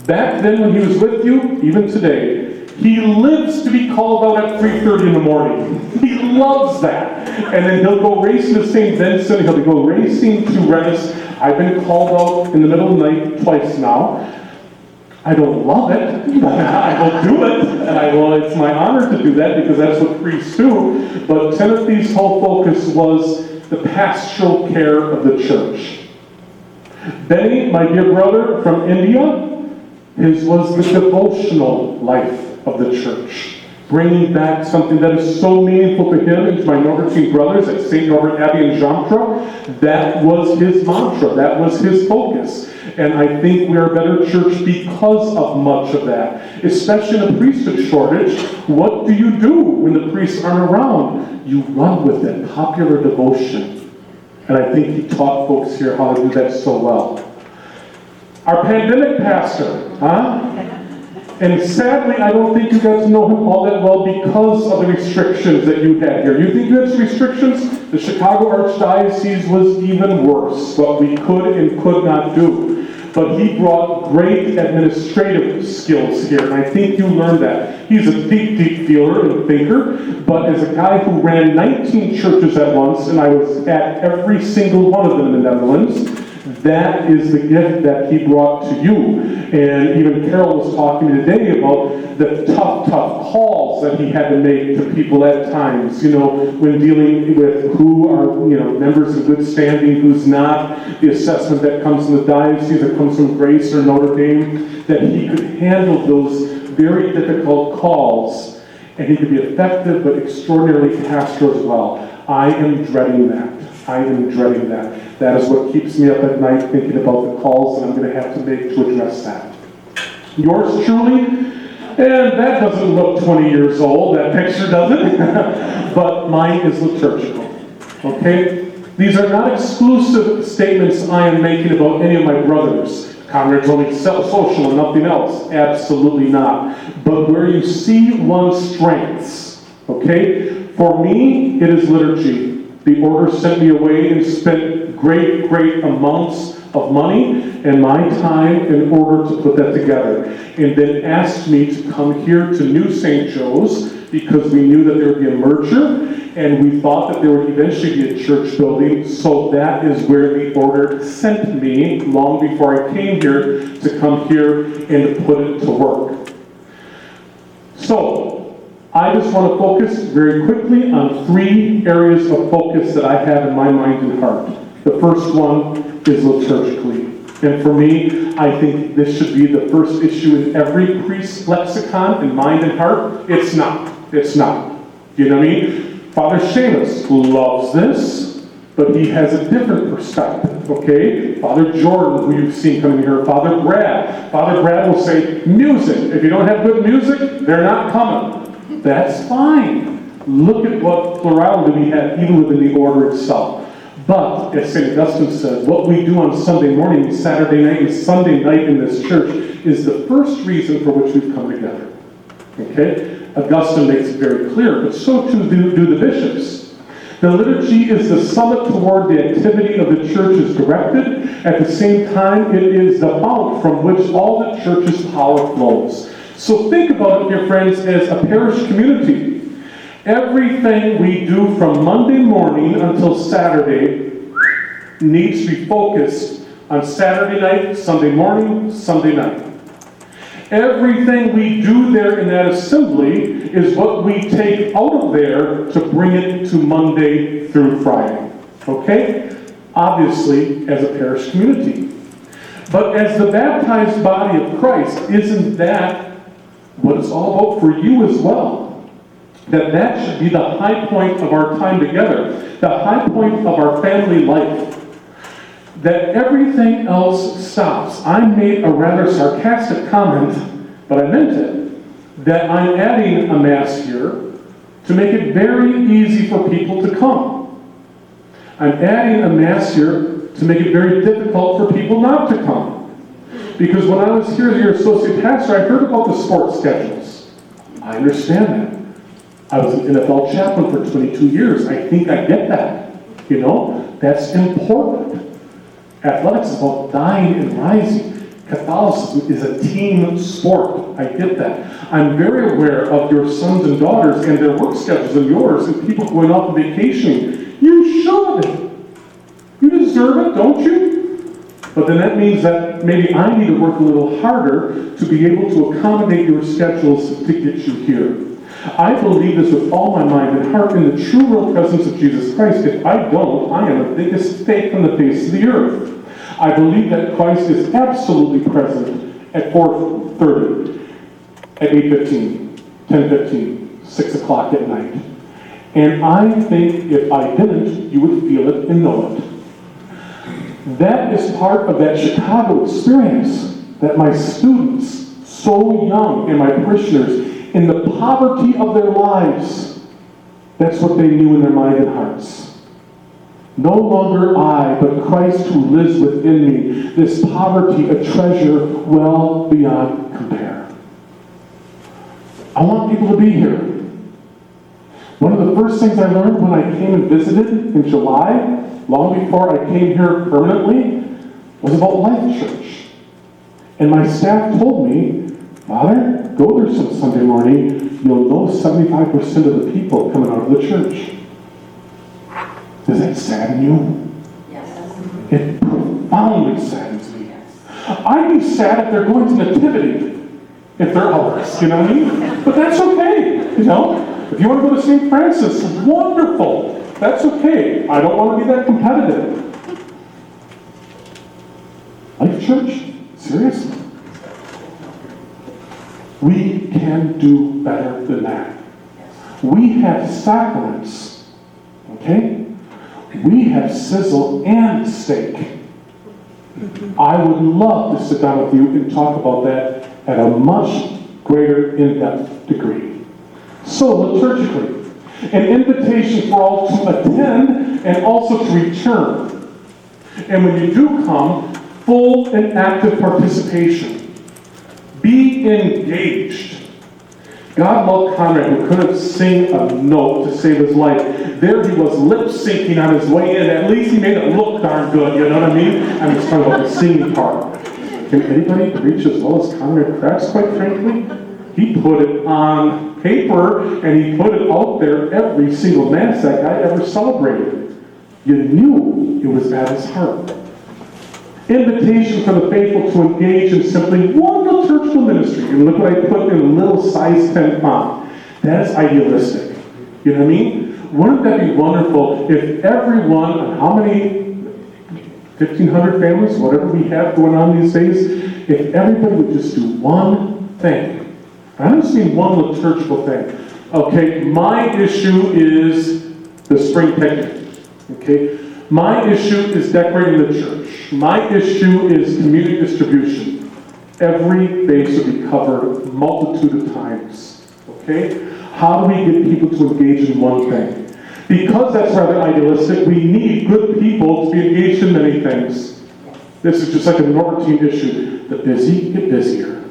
S3: Back then when he was with you, even today, He lives to be called out at 3:30 in the morning. He loves that. And then he'll go racing to St. Vincent, he'll go racing to Rennes. I've been called out in the middle of the night twice now. I don't love it, but I will do it, and it's my honor to do that because that's what priests do. But Timothy's whole focus was the pastoral care of the church. Benny, my dear brother from India, his was the devotional life of the church, bringing back something that is so meaningful to him and to my Norbertine brothers at St. Norbert Abbey in Jamtra. That was his mantra, that was his focus. And I think we are a better church because of much of that. Especially in a priesthood shortage, what do you do when the priests aren't around? You run with it, popular devotion. And I think he taught folks here how to do that so well. Our pandemic pastor, And sadly, I don't think you got to know him all that well because of the restrictions that you had here. You think you had some restrictions? The Chicago Archdiocese was even worse, what we could and could not do. But he brought great administrative skills here, and I think you learned that. He's a deep, deep feeler and thinker, but as a guy who ran 19 churches at once, and I was at every single one of them in the Netherlands, that is the gift that he brought to you. And even Carol was talking today about the tough calls that he had to make to people at times, when dealing with who are, members in good standing, who's not, the assessment that comes from the diocese, that comes from Grace or Notre Dame, that he could handle those very difficult calls, and he could be effective but extraordinarily pastoral as well. I am dreading that. That is what keeps me up at night thinking about the calls that I'm going to have to make to address that. Yours truly, and that doesn't look 20 years old, that picture doesn't, but mine is liturgical, okay? These are not exclusive statements I am making about any of my brothers. Conrad's only social and nothing else. Absolutely not. But where you see one's strengths, okay? For me, it is liturgy. The order sent me away and spent great amounts of money and my time in order to put that together. And then asked me to come here to New St. Joe's because we knew that there would be a merger and we thought that there would eventually be a church building. So that is where the order sent me long before I came here to come here and to put it to work. So, I just want to focus very quickly on 3 areas of focus that I have in my mind and heart. The first one is liturgically. And for me, I think this should be the first issue in every priest's lexicon in mind and heart. It's not. You know what I mean? Father Seamus loves this, but he has a different perspective, okay? Father Jordan, who you've seen coming here, Father Brad will say, music. If you don't have good music, they're not coming. That's fine. Look at what plurality we have even within the order itself. But, as St. Augustine said, what we do on Sunday morning, Saturday night, and Sunday night in this church is the first reason for which we've come together. Okay? Augustine makes it very clear, but so too do the bishops. The liturgy is the summit toward the activity of the church is directed. At the same time, it is the fount from which all the church's power flows. So think about it, dear friends, as a parish community. Everything we do from Monday morning until Saturday needs to be focused on Saturday night, Sunday morning, Sunday night. Everything we do there in that assembly is what we take out of there to bring it to Monday through Friday. Okay? Obviously, as a parish community. But as the baptized body of Christ, isn't that what it's all about for you as well? That should be the high point of our time together, the high point of our family life. That everything else stops. I made a rather sarcastic comment, but I meant it, that I'm adding a Mass here to make it very easy for people to come. I'm adding a Mass here to make it very difficult for people not to come. Because when I was here as your associate pastor, I heard about the sports schedules. I understand that. I was an NFL chaplain for 22 years. I think I get that. That's important. Athletics is about dying and rising. Catholicism is a team sport. I get that. I'm very aware of your sons and daughters and their work schedules and yours and people going off on vacation. You should. You deserve it, don't you? But then that means that maybe I need to work a little harder to be able to accommodate your schedules to get you here. I believe this with all my mind and heart in the true real presence of Jesus Christ. If I don't, I am the biggest fake on the face of the earth. I believe that Christ is absolutely present at 4:30, at 8:15, 10:15, 6 o'clock at night. And I think if I didn't, you would feel it and know it. That is part of that Chicago experience, that my students, so young, and my parishioners, in the poverty of their lives, that's what they knew in their mind and hearts. No longer I, but Christ who lives within me. This poverty, a treasure well beyond compare. I want people to be here. One of the first things I learned when I came and visited in July, long before I came here permanently, was about Life Church. And my staff told me, Father, go there some Sunday morning, you'll know 75% of the people coming out of the church. Does that sadden you?
S4: Yes.
S3: It profoundly saddens me. I'd be sad if they're going to Nativity, if they're ours, you know what I mean? But that's okay, you know? If you want to go to St. Francis, wonderful. That's okay. I don't want to be that competitive. Life Church? Seriously? We can do better than that. We have sacraments, okay? We have sizzle and steak. I would love to sit down with you and talk about that at a much greater in-depth degree. So, liturgically, an invitation for all to attend and also to return. And when you do come, full and active participation. Be engaged. God loved Conrad, who couldn't sing a note to save his life. There he was lip-syncing on his way in. At least he made it look darn good, you know what I mean? I'm just talking about the singing part. Can anybody preach as well as Conrad Krebs, quite frankly? He put it on paper, and he put it out there every single Mass that guy ever celebrated. You knew it was at his heart. Invitation for the faithful to engage in simply one liturgical ministry. And look what I put in a little size 10 font. That is idealistic. You know what I mean? Wouldn't that be wonderful if everyone, and how many, 1,500 families, whatever we have going on these days, if everybody would just do one thing. I don't just mean one liturgical thing. Okay, my issue is the spring picnic. Okay, my issue is decorating the church. My issue is community distribution. Every base will be covered a multitude of times. Okay? How do we get people to engage in one thing? Because that's rather idealistic, we need good people to be engaged in many things. This is just like a Norbertine issue. The busy get busier.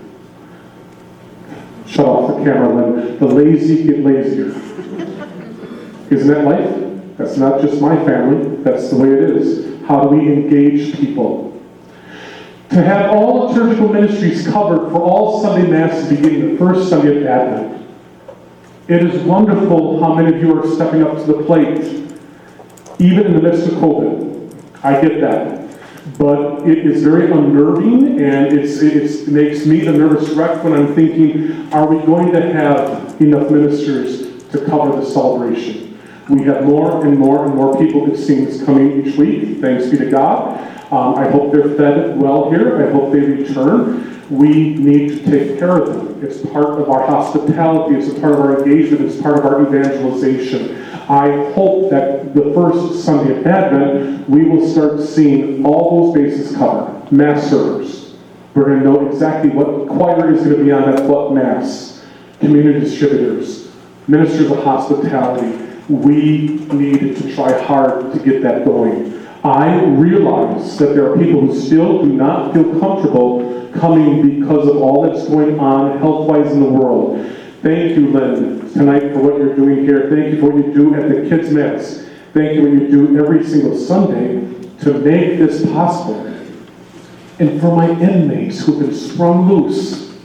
S3: Shut off the camera, Lynn. The lazy get lazier. Isn't that life? That's not just my family. That's the way it is. How do we engage people? To have all liturgical ministries covered for all Sunday Masses beginning the first Sunday of Advent. It is wonderful how many of you are stepping up to the plate, even in the midst of COVID. I get that. But it is very unnerving, and it makes me a nervous wreck when I'm thinking, are we going to have enough ministers to cover the celebration? We have more and more and more people, it seems, coming each week. Thanks be to God. I hope they're fed well here. I hope they return. We need to take care of them. It's part of our hospitality. It's a part of our engagement. It's part of our evangelization. I hope that the first Sunday of Advent, we will start seeing all those bases covered. Mass servers. We're going to know exactly what choir is going to be on that what Mass. Community distributors. Ministers of hospitality. We need to try hard to get that going. I realize that there are people who still do not feel comfortable coming because of all that's going on health-wise in the world. Thank you, Lynn, tonight for what you're doing here. Thank you for what you do at the Kids' Mass. Thank you for what you do every single Sunday to make this possible. And for my inmates who've been sprung loose.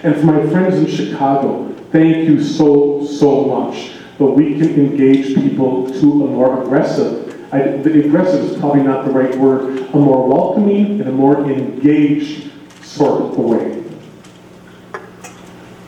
S3: And for my friends in Chicago, thank you so, so much. But we can engage people to a more aggressive, the aggressive is probably not the right word, a more welcoming and a more engaged sort of a way.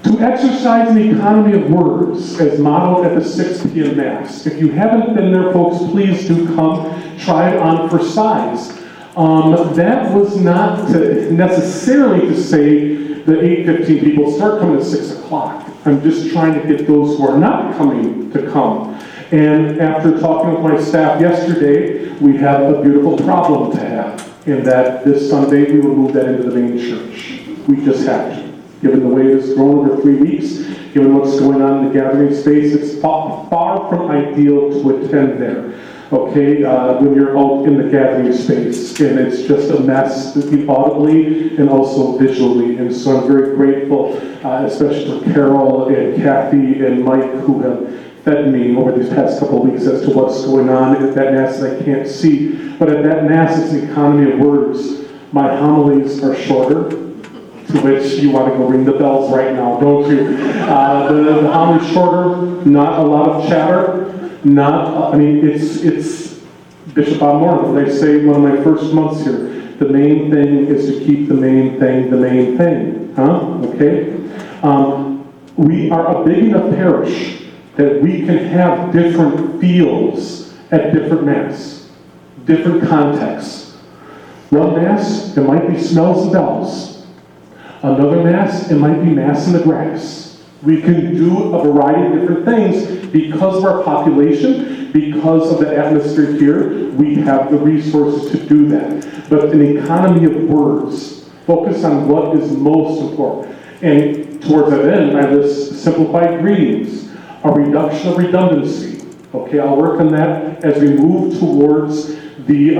S3: To exercise an economy of words as modeled at the 6 p.m. Mass. If you haven't been there, folks, please do come. Try it on for size. That was not necessarily to say the 8:15 people start coming at 6 o'clock. I'm just trying to get those who are not coming to come. And after talking with my staff yesterday, we have a beautiful problem to have, in that this Sunday we will move that into the main church. We just have to. Given the way it has grown over 3 weeks, given what's going on in the gathering space, it's far from ideal to attend there. Okay, when you're out in the gathering space, and it's just a mess, audibly and also visually. And so I'm very grateful, especially for Carol and Kathy and Mike, who have fed me over these past couple of weeks as to what's going on at that Mass that I can't see. But at that Mass, it's an economy of words. My homilies are shorter, to which you want to go ring the bells right now, don't you? The homily's shorter, not a lot of chatter. It's Bishop Bob Moore, they say one of my first months here, the main thing is to keep the main thing, huh? Okay? We are a big enough parish that we can have different feels at different Mass, different contexts. One Mass, it might be smells and bells. Another Mass, it might be Mass in the grass. We can do a variety of different things because of our population, because of the atmosphere here. We have the resources to do that. But an economy of words, focus on what is most important. And towards that end, I list simplified greetings, a reduction of redundancy. Okay, I'll work on that as we move towards the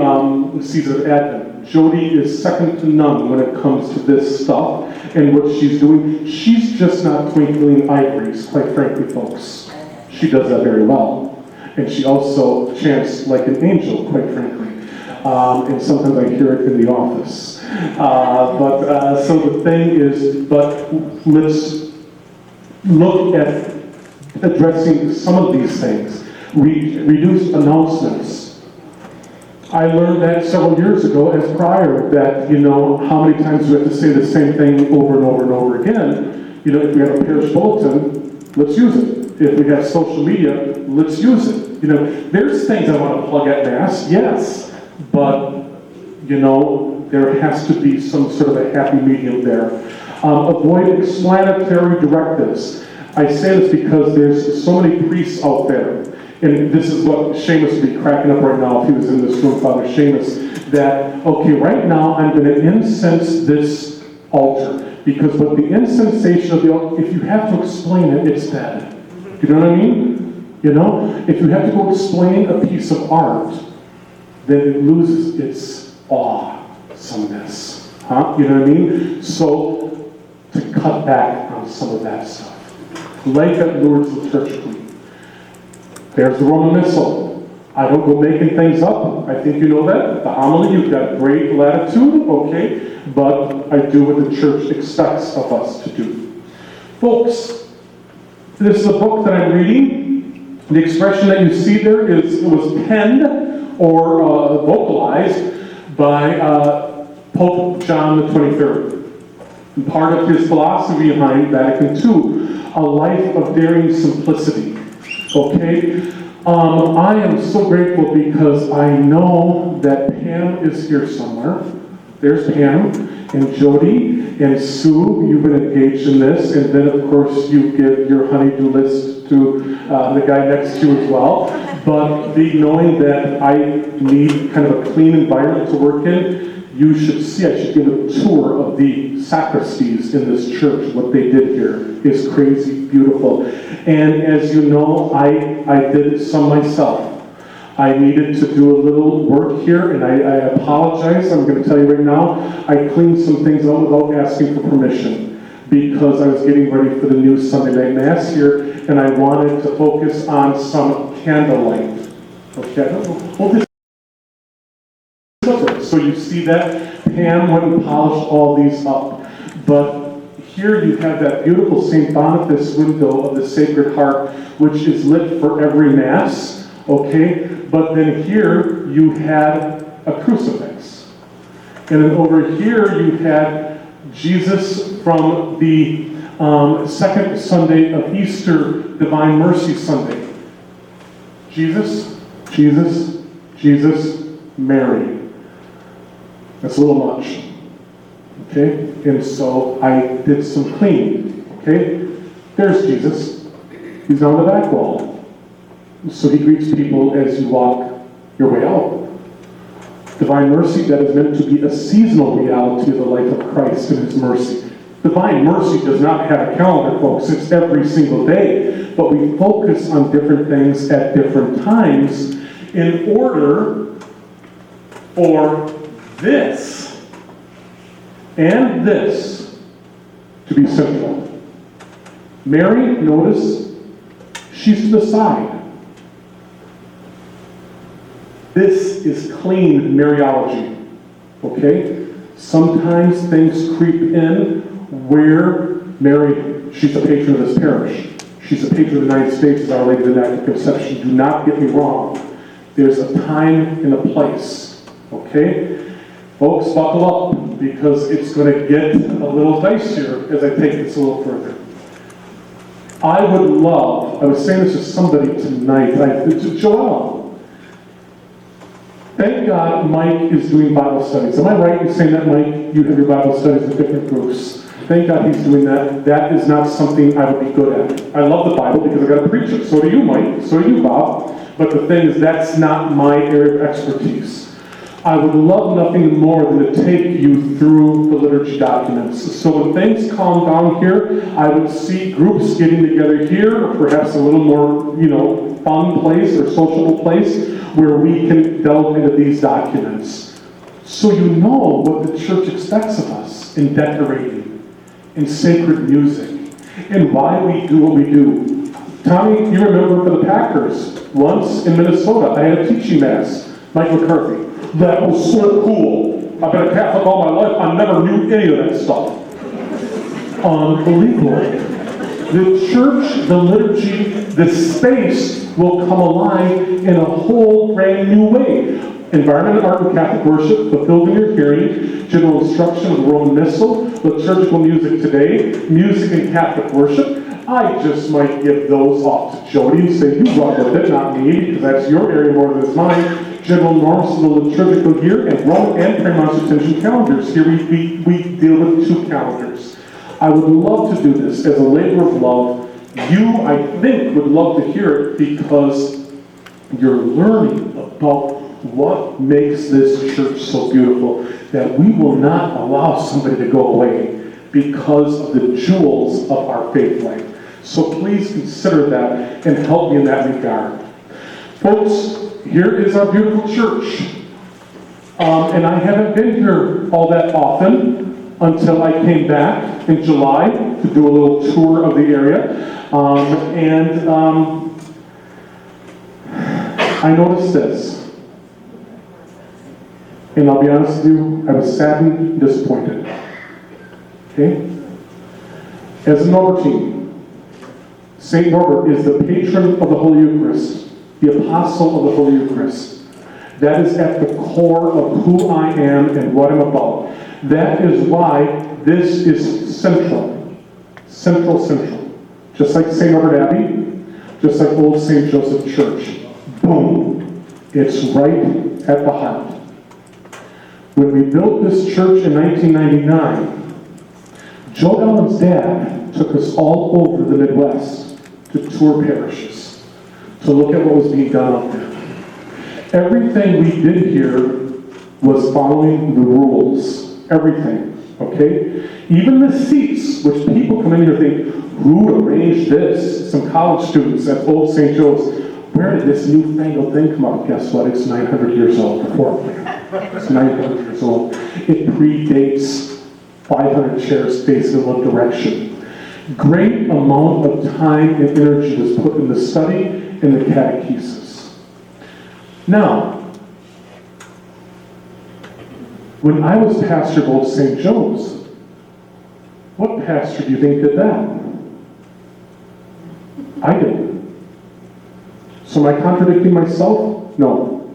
S3: season of Advent. Jody is second to none when it comes to this stuff and what she's doing. She's just not twinkling ivories, quite frankly, folks. She does that very well. And she also chants like an angel, quite frankly. And sometimes I hear it in the office. So the thing is, but let's look at addressing some of these things. Reduce announcements. I learned that several years ago as prior, that, how many times we have to say the same thing over and over and over again. If we have a parish bulletin, let's use it. If we have social media, let's use it. There's things I want to plug at Mass, yes, but, there has to be some sort of a happy medium there. Avoid explanatory directives. I say this because there's so many priests out there. And this is what Seamus would be cracking up right now if he was in this room, Father Seamus, that, okay, right now I'm going to incense this altar. Because with the incensation of the altar, if you have to explain it, it's dead. Do you know what I mean? If you have to go explain a piece of art, then it loses its awesomeness. Huh? You know what I mean? So, to cut back on some of that stuff. Like at Lourdes Liturgy. There's the Roman Missal. I don't go making things up. I think you know that. The homily, you've got great latitude, okay? But I do what the church expects of us to do. Folks, this is a book that I'm reading. The expression that you see there was penned or vocalized by Pope John the 23rd. And part of his philosophy behind Vatican II, a life of daring simplicity. Okay, I am so grateful because I know that Pam is here somewhere. There's Pam and Jody and Sue. You've been engaged in this, and then of course you give your honey-do list to the guy next to you as well. But knowing that I need kind of a clean environment to work in, you should see. I should give a tour of the sacristies in this church. What they did here is crazy beautiful. And as you know, I did some myself. I needed to do a little work here, and I apologize. I'm going to tell you right now, I cleaned some things out without asking for permission because I was getting ready for the new Sunday night Mass here, and I wanted to focus on some candlelight. Okay, well, this. So you see that Pam went and polished all these up, but here you have that beautiful St. Boniface window of the Sacred Heart, which is lit for every Mass, okay? But then here you had a crucifix. And then over here you had Jesus from the second Sunday of Easter, Divine Mercy Sunday. Jesus, Jesus, Jesus, Mary. That's a little much. Okay? And so I did some cleaning. Okay? There's Jesus. He's on the back wall. So he greets people as you walk your way out. Divine mercy, that is meant to be a seasonal reality of the life of Christ and his mercy. Divine mercy does not have a calendar, folks. It's every single day. But we focus on different things at different times in order for this and this to be central. Mary, notice, she's to the side. This is clean Mariology, okay? Sometimes things creep in where Mary, she's a patron of this parish. She's a patron of the United States as Our Lady of the Immaculate Conception. Do not get me wrong. There's a time and a place, okay? Folks, buckle up, because it's going to get a little dicier as I take this a little further. I was saying this to somebody tonight, to Joelle. Thank God Mike is doing Bible studies. Am I right in saying that, Mike? You have your Bible studies with different groups. Thank God he's doing that. That is not something I would be good at. I love the Bible because I got to preach it. So do you, Mike. So do you, Bob. But the thing is, that's not my area of expertise. I would love nothing more than to take you through the liturgy documents. So when things calm down here, I would see groups getting together here, or perhaps a little more, fun place or sociable place where we can delve into these documents. So you know what the church expects of us in decorating, in sacred music, and why we do what we do. Tommy, you remember for the Packers, once in Minnesota, I had a teaching mass, Mike McCarthy. That was so cool. I've been a Catholic all my life. I never knew any of that stuff. Unbelievable. The church, the liturgy, the space will come alive in a whole brand new way. Environment, art, and Catholic worship fulfilled in your hearing. General instruction of the Roman Missal. Liturgical music today. Music and Catholic worship. I just might give those off to Jody and say, you run with it, not me, because that's your area more than it's mine. General norms of the liturgical year and Roman and pre-Constitution calendars. Here we deal with 2 calendars. I would love to do this as a labor of love. You, I think, would love to hear it because you're learning about what makes this church so beautiful, that we will not allow somebody to go away because of the jewels of our faith life. So please consider that and help me in that regard. Folks, here is our beautiful church. And I haven't been here all that often until I came back in July to do a little tour of the area. I noticed this. And I'll be honest with you, I was saddened and disappointed. Okay? As a Norbertine, St. Norbert is the patron of the Holy Eucharist, the apostle of the Holy Eucharist. That is at the core of who I am and what I'm about. That is why this is central. Central. Just like St. Norbert Abbey, just like Old St. Joseph Church. Boom. It's right at the heart. When we built this church in 1999, Joe Ellen's dad took us all over the Midwest to tour parishes, to look at what was being done up there. Everything we did here was following the rules. Everything, okay? Even the seats, which people come in here and think, who arranged this? Some college students at Old St. Joe's. Where did this newfangled thing come up? Guess what? It's 900 years old. It's 900 years old. It predates 500 chairs facing in one direction. Great amount of time and energy was put in the study and the catechesis. Now, when I was pastor of Old St. Joe's, What pastor do you think did that? I did. So am I contradicting myself? No.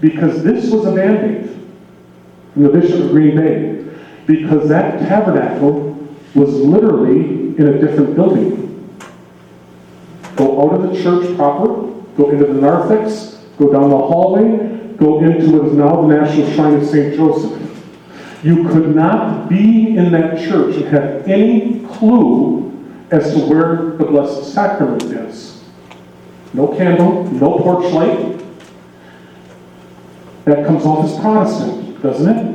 S3: Because this was a mandate from the Bishop of Green Bay, because that tabernacle was literally in a different building. Go out of the church proper, go into the narthex, go down the hallway, go into what is now the National Shrine of St. Joseph. You could not be in that church and have any clue as to where the Blessed Sacrament is. No candle, no porch light. That comes off as Protestant, doesn't it?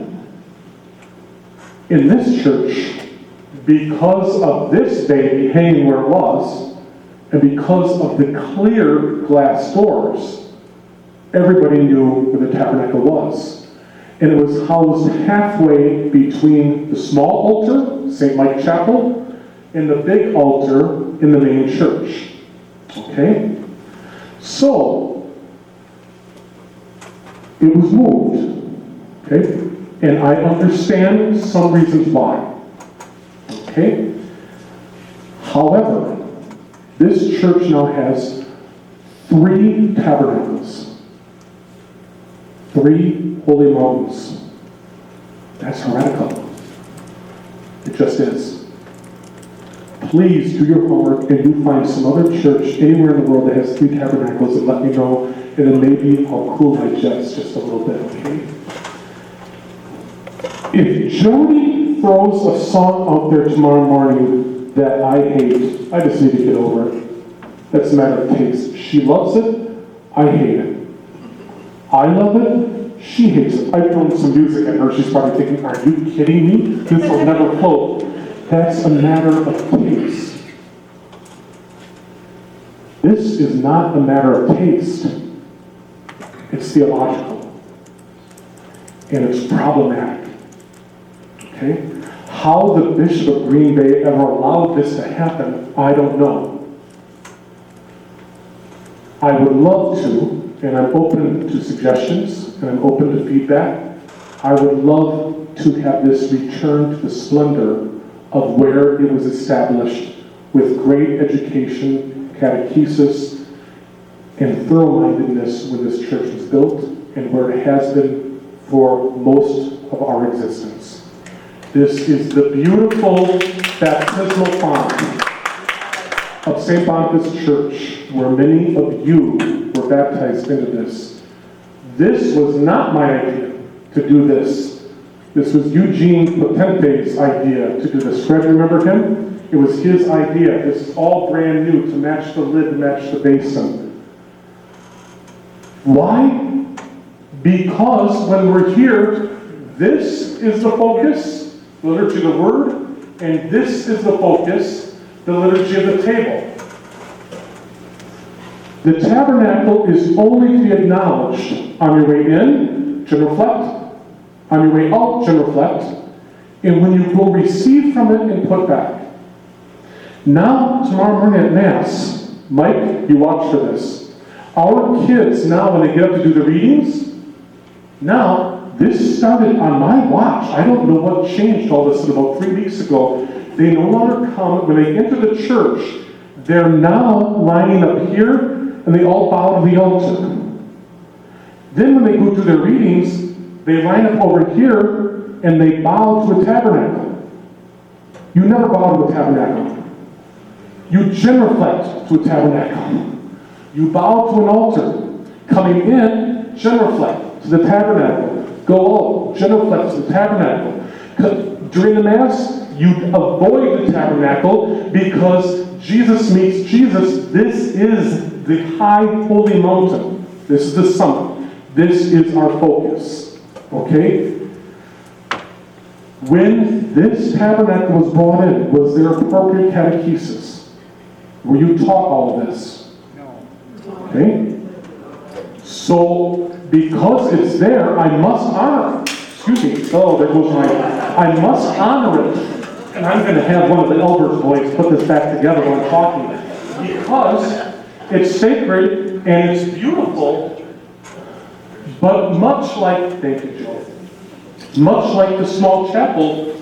S3: In this church, because of this baby hanging where it was, and because of the clear glass doors, everybody knew where the tabernacle was. And it was housed halfway between the small altar, St. Mike Chapel, and the big altar in the main church. Okay? So, it was moved. Okay? And I understand some reasons why. Okay? However, this church now has 3 tabernacles. 3 holy mountains. That's heretical. It just is. Please do your homework and you find some other church anywhere in the world that has 3 tabernacles and let me know, and then maybe I'll cool my jets just a little bit, okay? If Jody throws a song out there tomorrow morning that I hate, I just need to get over it. That's a matter of taste. She loves it, I hate it. I love it, she hates it. I've thrown some music at her, she's probably thinking, are you kidding me? This will never float. That's a matter of taste. This is not a matter of taste. It's theological. And it's problematic. Okay? How the Bishop of Green Bay ever allowed this to happen, I don't know. I would love to, and I'm open to suggestions, and I'm open to feedback. I would love to have this return to the splendor of where it was established with great education, catechesis, and thorough-mindedness when this church was built and where it has been for most of our existence. This is the beautiful baptismal font of St. Boniface Church, where many of you were baptized into this. This was not my idea to do this. This was Eugene Potente's idea to do this. Fred, remember him? It was his idea. This is all brand new to match the lid, to match the basin. Why? Because when we're here, this is the focus, the liturgy of the word, and this is the focus, the liturgy of the table. The tabernacle is only to be acknowledged on your way in, genuflect, on your way out, genuflect, and when you go receive from it and put back. Now, tomorrow morning at Mass, Mike, you watch for this. Our kids now, when they get up to do the readings, now, this started on my watch. I don't know what changed all this about 3 weeks ago. They no longer come, when they enter the church, they're now lining up here, and they all bow to the altar. Then when they go through their readings, they line up over here, and they bow to a tabernacle. You never bow to a tabernacle. You genuflect to a tabernacle. You bow to an altar. Coming in, genuflect to the tabernacle. Go out, genuflect to the tabernacle. During the Mass, you avoid the tabernacle because Jesus meets Jesus. This is the high holy mountain. This is the summit. This is our focus. Okay? When this tabernacle was brought in, was there appropriate catechesis? Were you taught all of this? No. Okay? So, because it's there, I must honor it. Excuse me. Oh, there goes my... I must honor it. And I'm going to have one of the elders' boys put this back together when I'm talking. Because it's sacred and it's beautiful, but much like... Thank you, Joe. Much like the small chapel,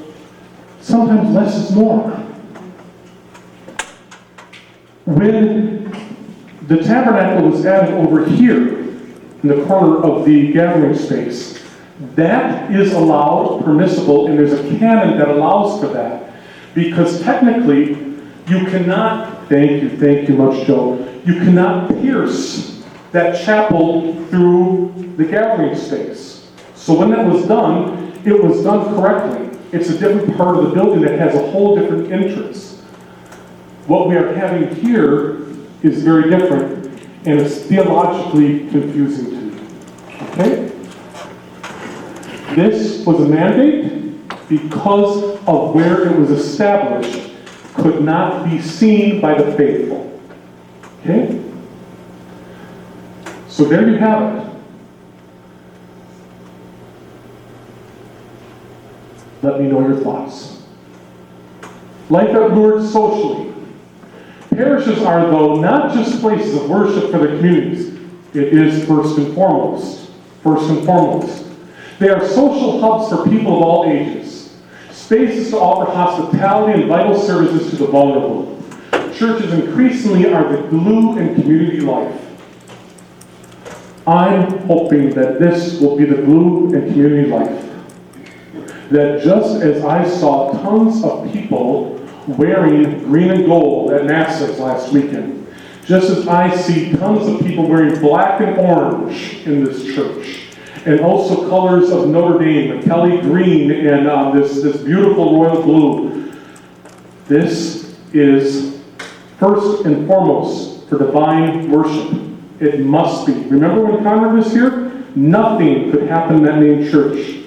S3: Sometimes less is more. When the tabernacle was added over here, in the corner of the gathering space, that is allowed, permissible, and there's a canon that allows for that. Because technically, you cannot, thank you much, Joe, you cannot pierce that chapel through the gathering space. So when that was done, it was done correctly. It's a different part of the building that has a whole different entrance. What we are having here is very different, and it's theologically confusing to me. Okay? This was a mandate because of where it was established, could not be seen by the faithful. Okay? So there you have it. Let me know your thoughts. Life at Lourdes socially. Parishes are, though, not just places of worship for the communities. It is first and foremost. First and foremost. They are social hubs for people of all ages. Spaces to offer hospitality and vital services to the vulnerable. Churches increasingly are the glue in community life. I'm hoping that this will be the glue in community life. That just as I saw tons of people wearing green and gold at Masses last weekend, just as I see tons of people wearing black and orange in this church, and also colors of Notre Dame, and Kelly green, and this beautiful royal blue. This is first and foremost for divine worship. It must be. Remember when Conrad was here? Nothing could happen in that main church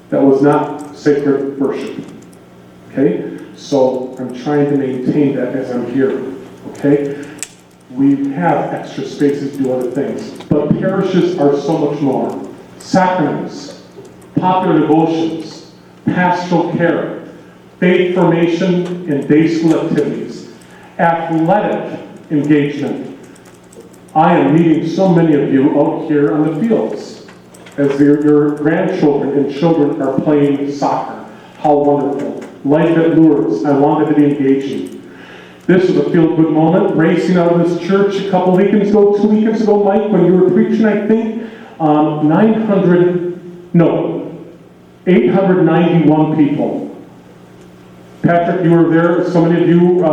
S3: that was not sacred worship. Okay? So I'm trying to maintain that as I'm here. Okay? We have extra spaces to do other things. But parishes are so much more. Sacraments, popular devotions, pastoral care, faith formation and day school activities, athletic engagement. I am meeting so many of you out here on the fields as your grandchildren and children are playing soccer. How wonderful. Life at Lourdes, I wanted to be engaging. This was a feel-good moment, racing out of this church a couple weekends ago, 2 weekends ago, Mike, when you were preaching, I think, 891 people. Patrick, you were there, so many of you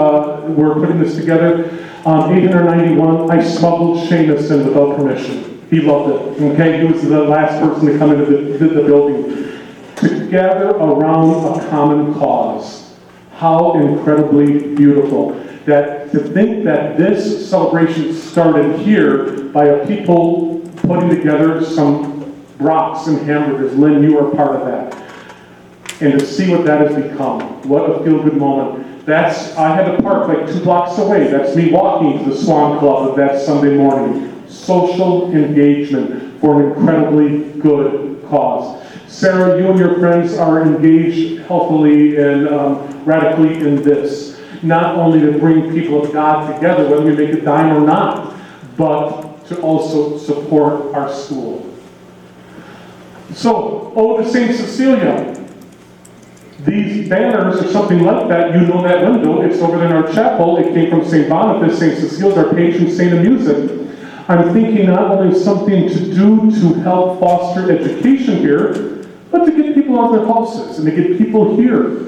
S3: were putting this together. 891, I smuggled Seamus in without permission. He loved it, okay? He was the last person to come into the building. To gather around a common cause. How incredibly beautiful. That to think that this celebration started here by a people putting together some brats and hamburgers. Lynn, you were part of that. And to see what that has become. What a feel-good moment. I had to park like 2 blocks away. That's me walking to the Swan Club of that Sunday morning. Social engagement for an incredibly good cause. Sarah, you and your friends are engaged healthily and radically in this. Not only to bring people of God together, whether we make a dime or not, but to also support our school. So, Ode to St. Cecilia. These banners or something like that, you know that window, it's over there in our chapel. It came from St. Boniface. St. Cecilia's our patron saint of music. I'm thinking not only something to do to help foster education here, but to get people out of their houses and to get people here.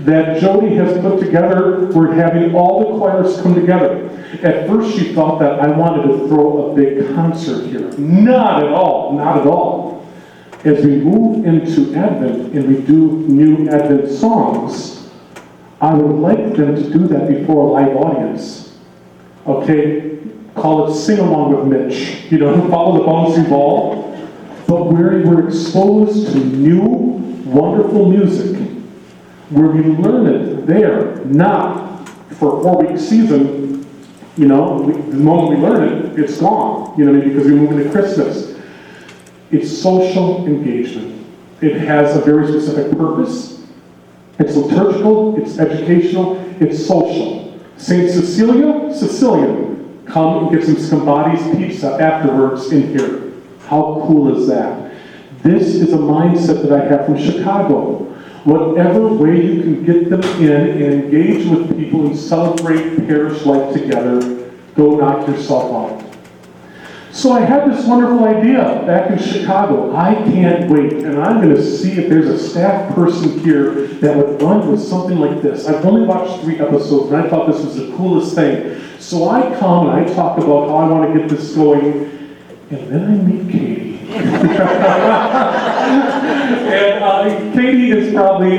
S3: That Jody has put together, we're having all the choirs come together. At first she thought that I wanted to throw a big concert here. Not at all, not at all. As we move into Advent and we do new Advent songs, I would like them to do that before a live audience. Okay, call it Sing Along with Mitch. You know, follow the bouncy ball. But where we're exposed to new, wonderful music, where we learn it there, not for a 4-week season, you know, the moment we learn it, it's gone, you know, because we move into Christmas. It's social engagement. It has a very specific purpose. It's liturgical, it's educational, it's social. St. Cecilia, Sicilian, come and get some Scambati's pizza afterwards in here. How cool is that? This is a mindset that I have from Chicago. Whatever way you can get them in and engage with people and celebrate parish life together, go knock yourself out. So I had this wonderful idea back in Chicago. I can't wait, and I'm going to see if there's a staff person here that would run with something like this. I've only watched 3 episodes, and I thought this was the coolest thing. So I come and I talk about how I want to get this going, and then I meet Katie. And Katie is probably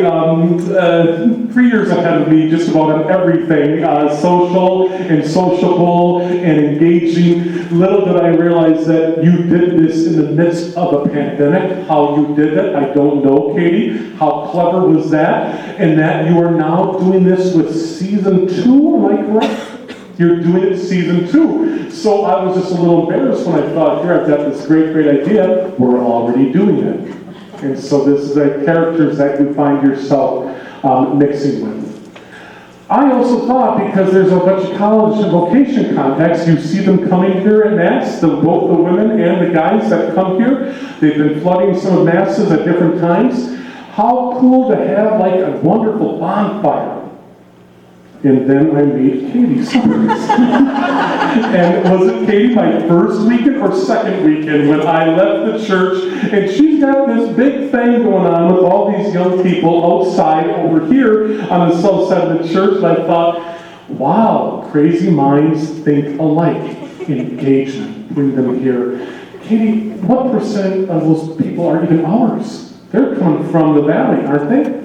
S3: 3 years ahead of me just about on everything, social and sociable and engaging. Little did I realize that you did this in the midst of a pandemic. How you did it, I don't know, Katie. How clever was that? And that you are now doing this with season 2, am I correct? You're doing it season 2. So I was just a little embarrassed when I thought, here, I've got this great idea. We're already doing it. And so this is the characters that you find yourself mixing with. I also thought, because there's a bunch of college and vocation contacts, you see them coming here at Mass, both the women and the guys that come here. They've been flooding some of Masses at different times. How cool to have like a wonderful bonfire. And then I made Katie stories. And was it Katie my first weekend or second weekend when I left the church? And she's got this big thing going on with all these young people outside over here on the south side of the church. And I thought, wow, crazy minds think alike. Engagement, bring them here. Katie, what percent of those people are even ours? They're coming from the valley, aren't they?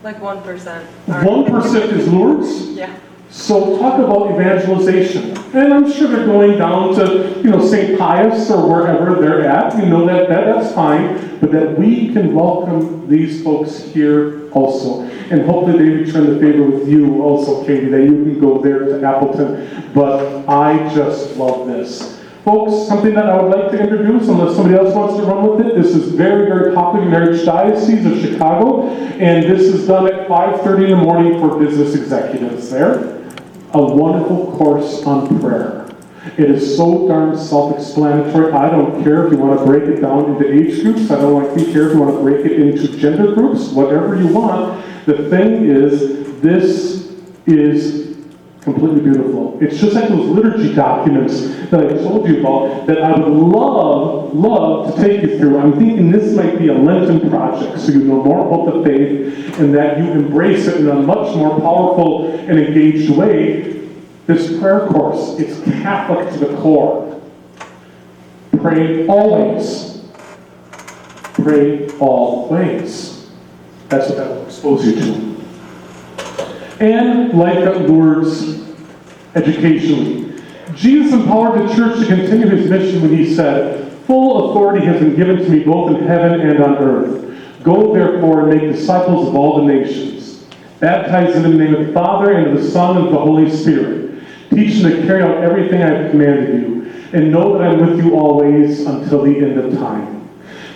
S4: Like 1%.
S3: 1% is Lourdes?
S4: Yeah.
S3: So talk about evangelization. And I'm sure they're going down to, St. Pius or wherever they're at. That's fine. But that we can welcome these folks here also. And hopefully they return the favor with you also, Katie, that you can go there to Appleton. But I just love this. Folks, something that I would like to introduce, unless somebody else wants to run with it. This is very, very popular in the Archdiocese of Chicago, and this is done at 5:30 in the morning for business executives there. A wonderful course on prayer. It is so darn self-explanatory. I don't care if you want to break it down into age groups. I don't care if you want to break it into gender groups, whatever you want. The thing is, this is completely beautiful. It's just like those liturgy documents that I told you about that I would love to take you through. I'm thinking this might be a Lenten project, so you know more about the faith and that you embrace it in a much more powerful and engaged way. This prayer course, it's Catholic to the core. Pray always. Pray always. That's what that will expose you to. And like at Lourdes, educationally, Jesus empowered the church to continue his mission when he said, "Full authority has been given to me both in heaven and on earth. Go therefore and make disciples of all the nations. Baptize them in the name of the Father and of the Son and of the Holy Spirit. Teach them to carry out everything I have commanded you. And know that I am with you always until the end of time."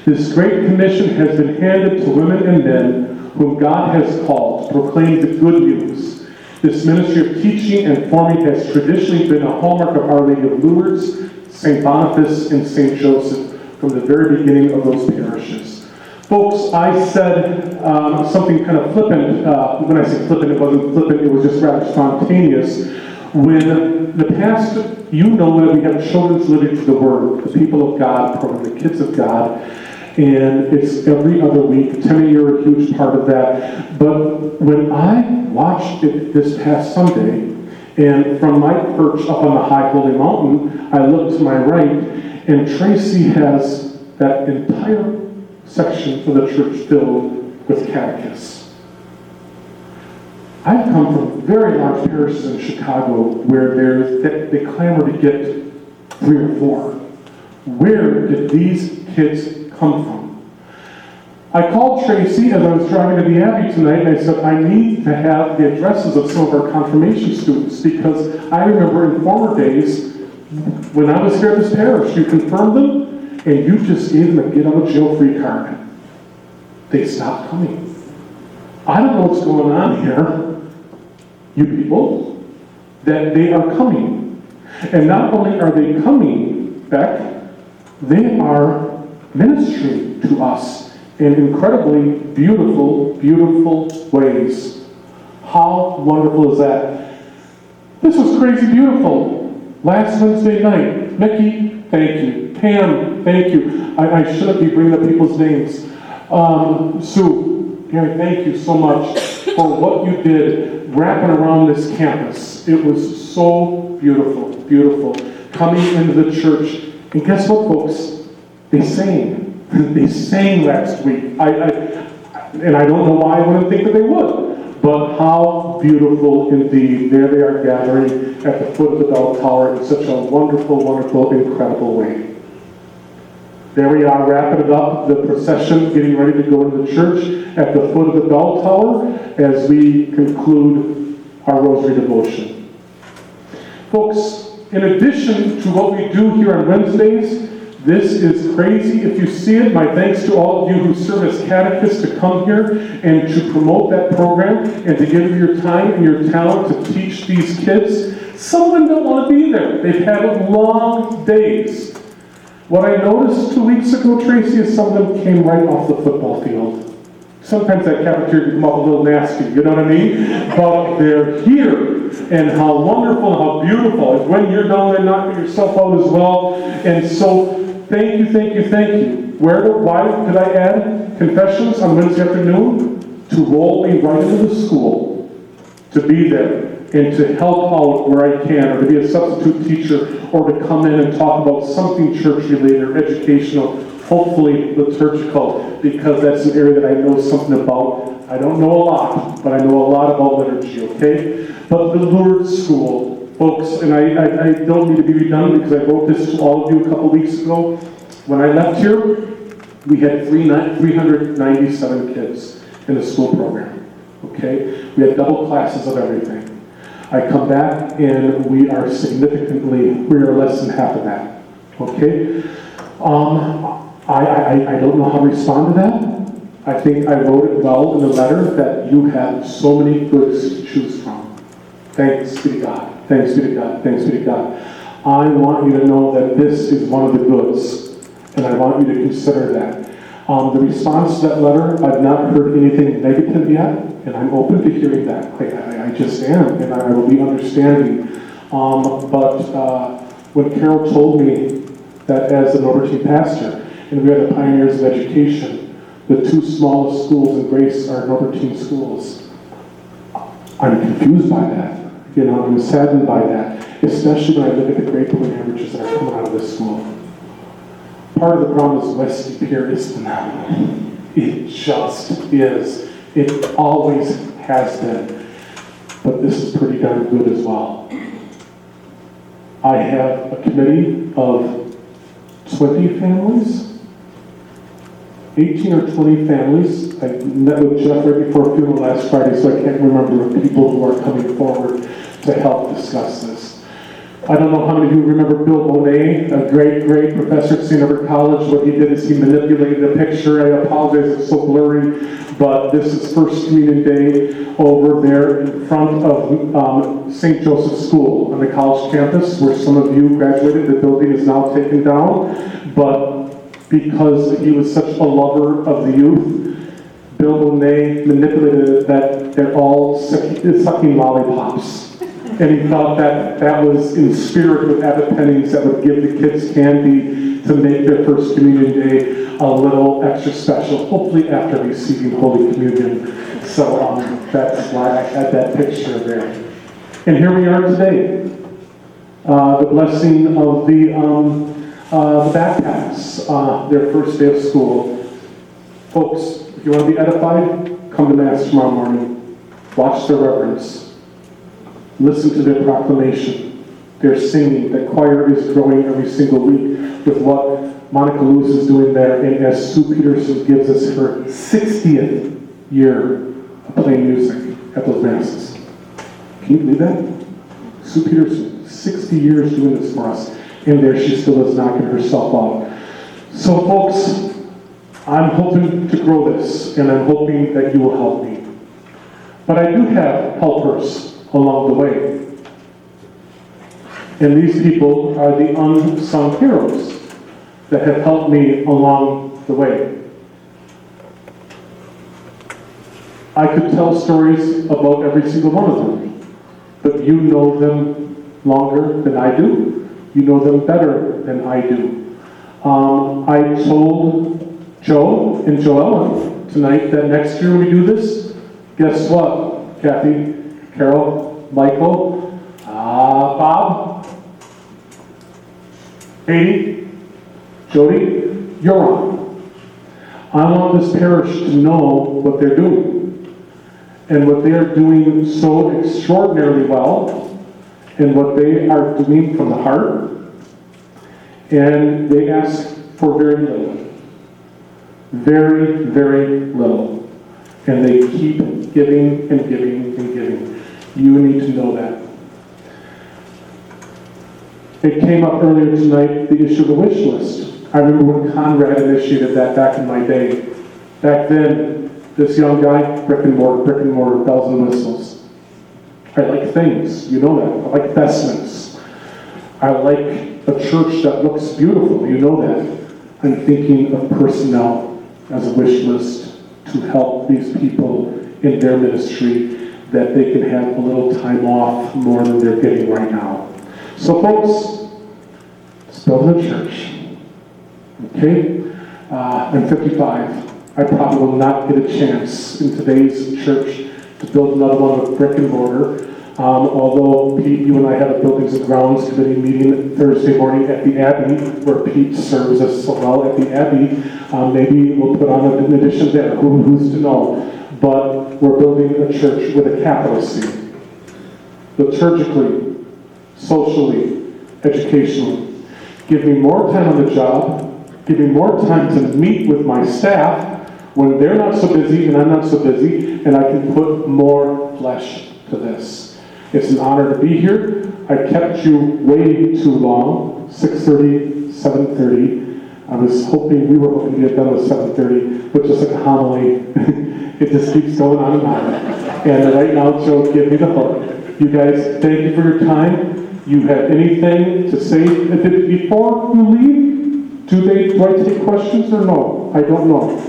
S3: This great commission has been handed to women and men whom God has called to proclaim the good news. This ministry of teaching and forming has traditionally been a hallmark of Our Lady of Lourdes, St. Boniface, and St. Joseph from the very beginning of those parishes. Folks, I said something kind of flippant. When I say flippant, it wasn't flippant, it was just rather spontaneous. When the past, you know that we have children's liturgy to the Word, the people of God program, the kids of God. And it's every other week. Timmy, you're a huge part of that. But when I watched it this past Sunday, and from my perch up on the high holy mountain, I looked to my right, and Tracy has that entire section of the church filled with catechists. I've come from very large parishes in Chicago where they clamor to get 3 or 4. Where did these kids come from? I called Tracy as I was driving to the Abbey tonight, and I said, I need to have the addresses of some of our confirmation students, because I remember in former days, when I was here at this parish, you confirmed them, and you just gave them a get-out-of-jail-free card. They stopped coming. I don't know what's going on here, you people, that they are coming. And not only are they coming, Beck, they are ministering to us in incredibly beautiful, beautiful ways. How wonderful is that? This was crazy beautiful. Last Wednesday night, Mickey, thank you. Pam, thank you. I shouldn't be bringing up people's names. Sue, Gary, thank you so much for what you did wrapping around this campus. It was so beautiful, beautiful. Coming into the church, and guess what, folks? They sang. They sang last week. And I don't know why I wouldn't think that they would. But how beautiful indeed. There they are gathering at the foot of the bell tower in such a wonderful, wonderful, incredible way. There we are, wrapping it up, the procession, getting ready to go into the church at the foot of the bell tower as we conclude our rosary devotion. Folks, in addition to what we do here on Wednesdays, this is crazy. If you see it, my thanks to all of you who serve as catechists to come here and to promote that program and to give your time and your talent to teach these kids. Some of them don't want to be there. They've had long days. What I noticed 2 weeks ago, Tracy, is some of them came right off the football field. Sometimes that cafeteria can come up a little nasty, you know what I mean? But they're here, and how wonderful, how beautiful. And when you're down there, knock yourself out as well. And so, thank you, thank you, thank you. Why did I add confessions on Wednesday afternoon? To roll me right into the school, to be there, and to help out where I can, or to be a substitute teacher, or to come in and talk about something church-related or educational, hopefully liturgical, because that's an area that I know something about. I don't know a lot, but I know a lot about liturgy, okay? But the Lourdes School, folks, and I don't need to be redundant because I wrote this to all of you a couple weeks ago. When I left here, we had 397 kids in the school program, okay? We had double classes of everything. I come back and we are less than half of that, okay? I don't know how to respond to that. I think I wrote it well in the letter that you have so many goods to choose from. Thanks be to God. Thanks be to God. Thanks be to God. I want you to know that this is one of the goods, and I want you to consider that. The response to that letter, I've not heard anything negative yet, and I'm open to hearing that. I just am, and I will be understanding. But when Carol told me that as an Overton pastor, and we are the pioneers of education, the two smallest schools in Grace are Overton schools, I'm confused by that. I'm saddened by that, especially when I look at the grade point averages that are coming out of this school. Part of the problem is West Pier is phenomenal. It just is. It always has been. But this is pretty darn good as well. I have a committee of 20 families, 18 or 20 families. I met with Jeff right before a funeral last Friday, so I can't remember the people who are coming forward to help discuss this. I don't know how many of you remember Bill Bonet, a great, great professor at St. Edward College. What he did is he manipulated a picture. I apologize, it's so blurry, but this is First Communion Day over there in front of St. Joseph's School on the college campus, where some of you graduated. The building is now taken down, but because he was such a lover of the youth, Bill Bonet manipulated it that they're all sucking lollipops. And he thought that that was in spirit with Abbott Pennings that would give the kids candy to make their First Communion Day a little extra special, hopefully after receiving Holy Communion. So that's why I had that picture there. And here we are today. The blessing of the backpacks, their first day of school. Folks, if you want to be edified, come to Mass tomorrow morning. Watch their reverence. Listen to their proclamation. They're singing. The choir is growing every single week with what Monica Lewis is doing there. And as Sue Peterson gives us her 60th year of playing music at those Masses. Can you believe that? Sue Peterson, 60 years doing this for us. And there she still is knocking herself out. So folks, I'm hoping to grow this, and I'm hoping that you will help me. But I do have helpers along the way. And these people are the unsung heroes that have helped me along the way. I could tell stories about every single one of them, but you know them longer than I do. You know them better than I do. I told Joe and Joella tonight that next year when we do this, guess what? Kathy, Carol, Michael, Bob, Katie, Jody, you're on. I want this parish to know what they're doing. And what they are doing so extraordinarily well, and what they are doing from the heart. And they ask for very little. Very, very little. And they keep giving and giving and giving. You need to know that. It came up earlier tonight, the issue of the wish list. I remember when Conrad initiated that back in my day. Back then, this young guy, brick and mortar, bells and whistles. I like things, you know that. I like vestments. I like a church that looks beautiful, you know that. I'm thinking of personnel as a wish list to help these people in their ministry that they can have a little time off more than they're getting right now. So folks, let's build a church. Okay? I'm 55. I probably will not get a chance in today's church to build another one with brick and mortar. Although Pete, you and I had a Buildings and Grounds Committee meeting Thursday morning at the Abbey, where Pete serves us so well at the Abbey. Maybe we'll put on an addition there, who's to know. But we're building a church with a capital C. Liturgically, socially, educationally. Give me more time on the job. Give me more time to meet with my staff when they're not so busy and I'm not so busy, and I can put more flesh to this. It's an honor to be here. I kept you way too long, 6:30, 7:30. I was hoping, we were hoping to get done with 7:30, but just like a homily, it just keeps going on and on. And right now, Joe, give me the hook. You guys, thank you for your time. You have anything to say before you leave? Do I take questions or no? I don't know.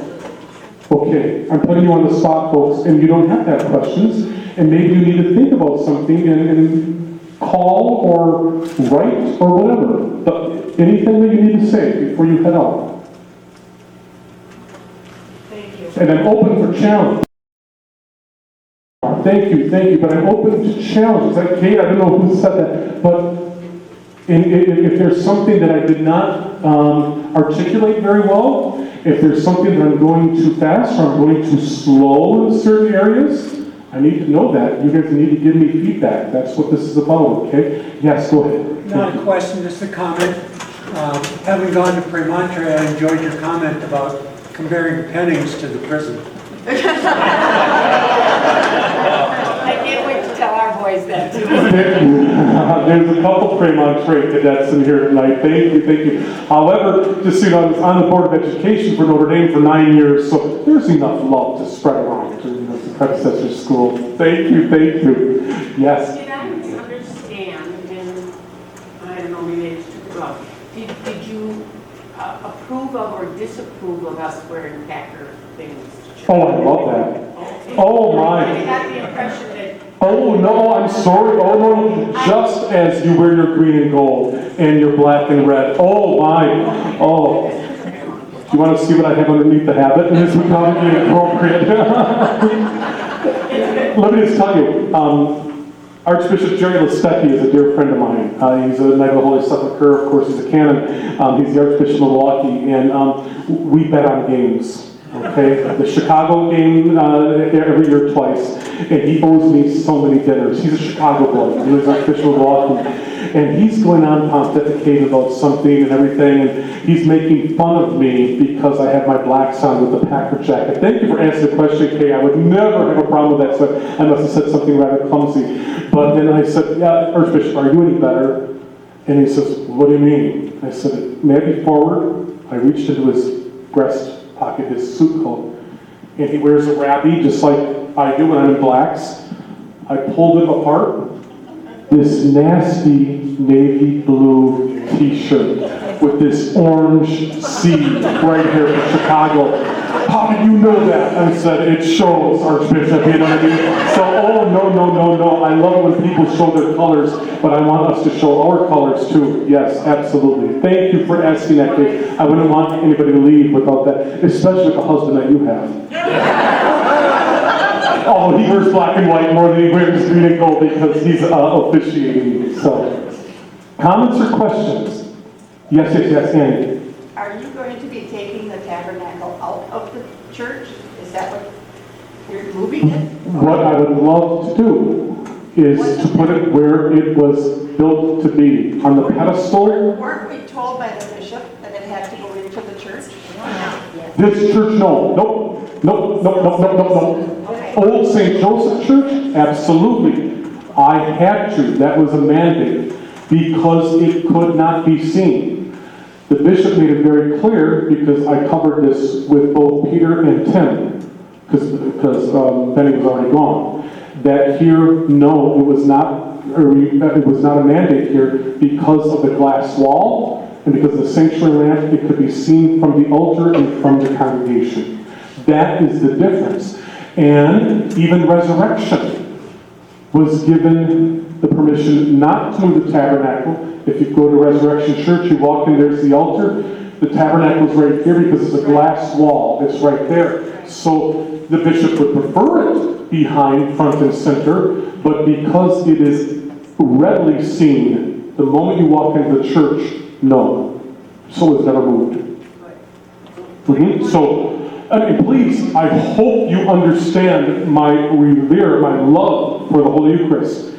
S3: Okay, I'm putting you on the spot, folks, and you don't have to have questions, and maybe you need to think about something and call or write or whatever. But anything that you need to say before you head out.
S5: Thank you.
S3: And I'm open for challenge. Thank you, but I'm open to challenge. It's like, Kate, I don't know who said that, but if there's something that I did not articulate very well, if there's something that I'm going too fast or I'm going too slow in certain areas, I need to know that. You guys need to give me feedback. That's what this is about, okay? Yes, go ahead.
S6: Not a question, just a comment. Having gone to Premontre, I enjoyed your comment about comparing pennies to the prison.
S5: I can't wait to tell our boys that too.
S3: There's a couple Premontre cadets in here tonight. Thank you. However, just so you know, I was on the Board of Education for Notre Dame for 9 years, so there's enough love to spread around to the predecessor school. Thank you. Yes?
S5: Did I misunderstand, and I don't know, maybe I just took it wrong. Did you approve of or disapprove of us wearing Packer things to church?
S3: Oh, I love that.
S5: Okay.
S3: Oh, my.
S5: I got the impression that...
S3: Oh, no, I'm sorry. Oh, no, just as you wear your green and gold and your black and red. Oh, my. Oh. Do you want to see what I have underneath the habit? This would probably be appropriate. Let me just tell you, Archbishop Jerry Lespecki is a dear friend of mine. He's a Knight of the Holy Sepulchre, of course, he's a canon. He's the Archbishop of Milwaukee, and we bet on games. Okay, the Chicago game every year twice, and he owes me so many dinners. He's a Chicago boy. He was Archbishop of Milwaukee, and he's going on pontificating about something and everything, and he's making fun of me because I have my blacks on with the Packer jacket. Thank you for answering the question, Kay. I would never have a problem with that, so I must have said something rather clumsy. But then I said, yeah, Archbishop, are you any better? And he says, what do you mean? I said, may I be forward? I reached into his breast pocket, his suit coat, and he wears a rabbi just like I do when I'm in blacks. I pulled him apart, this nasty navy blue t-shirt with this orange C right here from Chicago. How did you know that? I said, it shows, Archbishop, you know what I mean? So, oh, no. I love when people show their colors, but I want us to show our colors too. Yes, absolutely. Thank you for asking that, Kate. I wouldn't want anybody to leave without that, especially with the husband that you have. Oh, he wears black and white more than he wears green and gold because he's officiating. So, comments or questions? Yes, Andy.
S7: Are you going to be taking the tabernacle out of the church? Is that what you're moving it?
S3: What I would love to do is to put it where it was built to be, on the pedestal.
S7: Weren't we told by the bishop that it had to go into the church?
S3: This church, no. Old St. Joseph Church, absolutely. I had to. That was a mandate because it could not be seen. The bishop made it very clear, because I covered this with both Peter and Tim, because Benny was already gone, that here, no, it was not a mandate here because of the glass wall and because of the sanctuary lamp. It could be seen from the altar and from the congregation. That is the difference. And even resurrection was given the permission not to move the tabernacle. If you go to Resurrection Church, you walk in, there's the altar. The tabernacle's right here because it's a glass wall. It's right there. So the bishop would prefer it behind, front and center, but because it is readily seen the moment you walk into the church, no. So it's never moved. So, please, I hope you understand my revere, my love for the Holy Eucharist.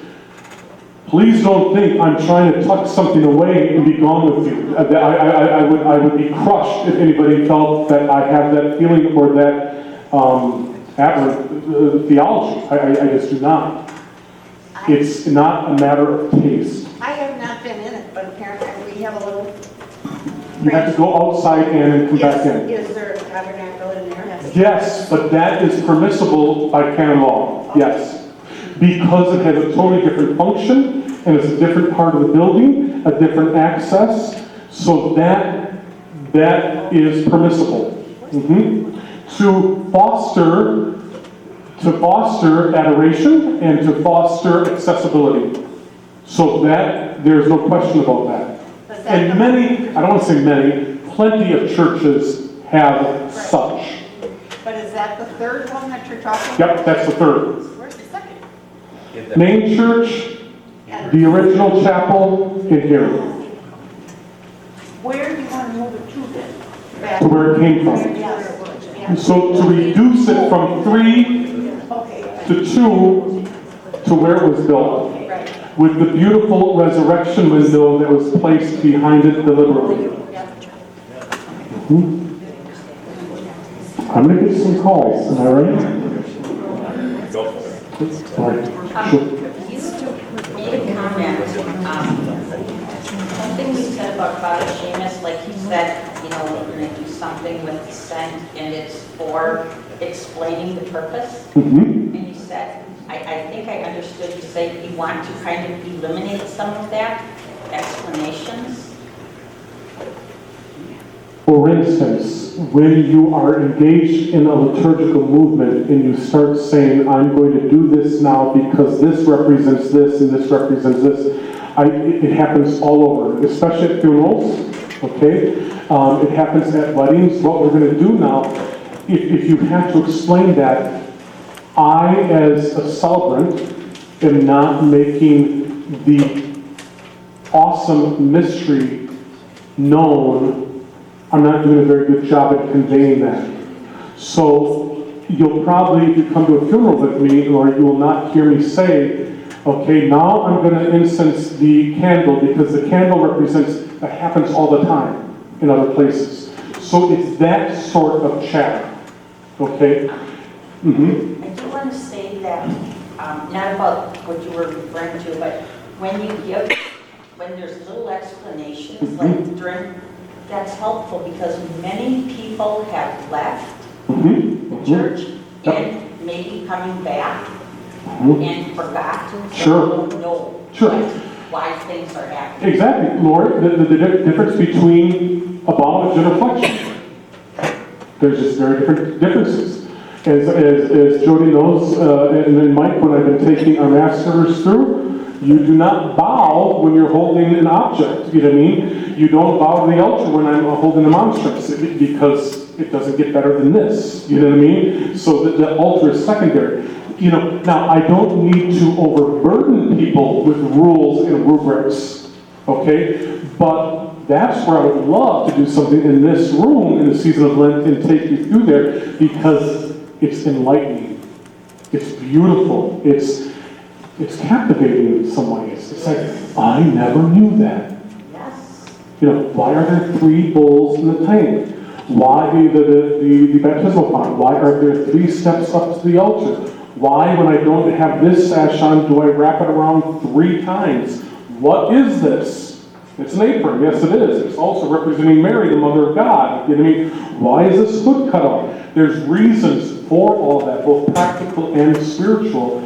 S3: Please don't think I'm trying to tuck something away and be gone with you. I would be crushed if anybody felt that I have that feeling or that theology. I just do not. It's not a matter of taste.
S7: I have not been in it, but apparently we have a little...
S3: You have to go outside and come back in.
S7: Is there a tabernacle in there?
S3: Yes, but that is permissible by canon law. Yes. Because it has a totally different function, and it's a different part of the building, a different access, so that is permissible. To foster adoration and to foster accessibility. So that, there's no question about that. And many, I don't want to say many, plenty of churches have such.
S7: But is that the third one that you're talking about?
S3: Yep, that's the third.
S7: Where's the second?
S3: Main church, the original chapel, in here,
S7: Where do you want to move it to then? Back
S3: to where it came from.
S7: Yes.
S3: So to reduce it from 3
S7: Okay.
S3: to 2 to where it was built,
S7: Right.
S3: with the beautiful resurrection window that was placed behind it deliberately. I'm going to get some calls, am I right? Go for it. All right. Sure.
S8: You made a comment, something we said about Father Seamus, like he said, you know, we're going to do something with the scent, and it's for explaining the purpose. And you said, I think I understood you say you want to kind of eliminate some of that, explanations.
S3: For instance, when you are engaged in a liturgical movement and you start saying, I'm going to do this now because this represents this and this represents this, it happens all over, especially at funerals, okay? It happens at weddings. What we're going to do now, if you have to explain that, I, as a celebrant, am not making the awesome mystery known. I'm not doing a very good job at conveying that. So you'll probably, if you come to a funeral with me, or you will not hear me say, okay, now I'm going to incense the candle, because the candle represents, that happens all the time in other places. So it's that sort of chatter, okay?
S8: I do want to say that, not about what you were referring to, but when you give, when there's little explanations, like during, that's helpful, because many people have left the church and maybe coming back, and forgot to, so
S3: Sure.
S8: we don't know
S3: Sure.
S8: why things are happening.
S3: Exactly, Lord, the difference between a bondage and a flexion. There's just very different differences. As Jody knows, and Mike, when I've been taking our masters through, you do not bow when you're holding an object, you know what I mean? You don't bow to the altar when I'm holding a monstrance, because it doesn't get better than this, you know what I mean? So the altar is secondary. You know, now I don't need to overburden people with rules and rubrics, okay? But that's where I would love to do something in this room in the season of Lent and take you through there, because it's enlightening, it's beautiful, it's captivating in some ways. It's like, I never knew that.
S8: Yes.
S3: You know, why are there 3 bowls in the tank? Why the baptismal font? Why are there 3 steps up to the altar? Why, when I don't have this sash on, do I wrap it around 3 times? What is this? It's an apron, yes it is. It's also representing Mary, the Mother of God. You know what I mean? Why is this hood cut off? There's reasons for all that, both practical and spiritual.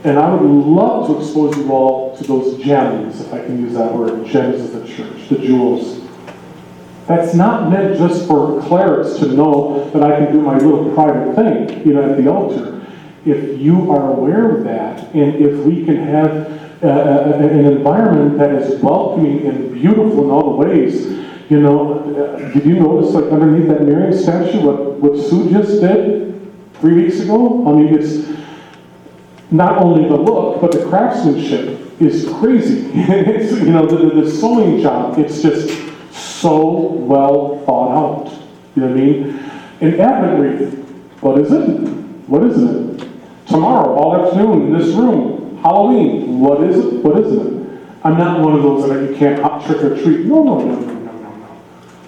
S3: And I would love to expose you all to those gems, if I can use that word, gems of the church, the jewels. That's not meant just for clerics to know that I can do my little private thing, you know, at the altar. If you are aware of that, and if we can have an environment that is welcoming and beautiful in all the ways, you know, did you notice, like, underneath that Marian statue, what Sue just did 3 weeks ago? I mean, it's not only the look, but the craftsmanship is crazy. It's, you know, the sewing job, it's just so well thought out. You know what I mean? An Advent wreath, what is it? What isn't it? Tomorrow, all afternoon, in this room, Halloween, what is it? What isn't it? I'm not one of those that you can't trick or treat. No.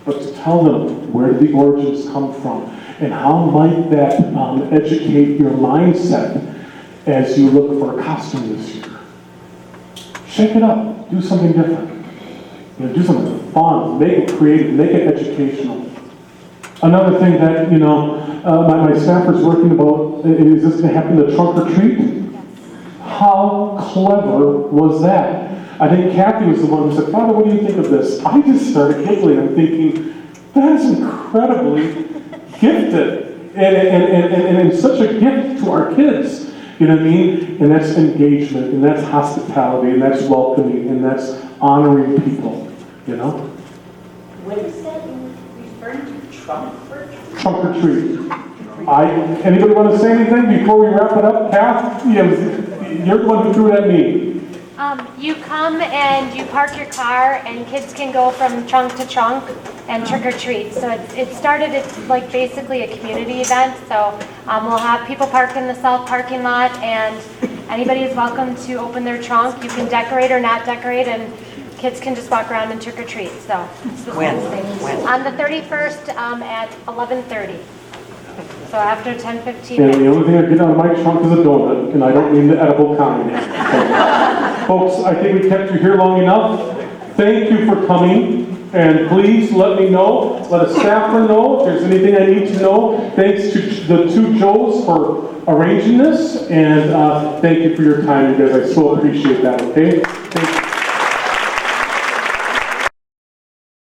S3: But to tell them where the origins come from, and how might that educate your mindset as you look for a costume this year. Shake it up. Do something different. You know, do something fun. Make it creative. Make it educational. Another thing that, you know, my staffer's working about, is this going to happen to trunk or treat? How clever was that? I think Kathy was the one who said, Father, what do you think of this? I just started giggling. I'm thinking, that is incredibly gifted. And such a gift to our kids. You know what I mean? And that's engagement, and that's hospitality, and that's welcoming, and that's honoring people, you know?
S8: What is that referring to, trunk or treat?
S3: Trunk or treat. Anybody want to say anything before we wrap it up? Kath, you're the one who threw it at me.
S9: You come and you park your car, and kids can go from trunk to trunk and trick or treat. So it's like basically a community event. So we'll have people parked in the south parking lot, and anybody is welcome to open their trunk. You can decorate or not decorate, and kids can just walk around and trick or treat. So
S8: When?
S9: On the 31st at 11:30. So after 10:15.
S3: And the only thing I get out of my trunk is a donut, and I don't mean the edible kind. Folks, I think we kept you here long enough. Thank you for coming, and please let me know, let a staffer know if there's anything I need to know. Thanks to the 2 Joes for arranging this, and thank you for your time, you guys. I so appreciate that, okay? Thank you.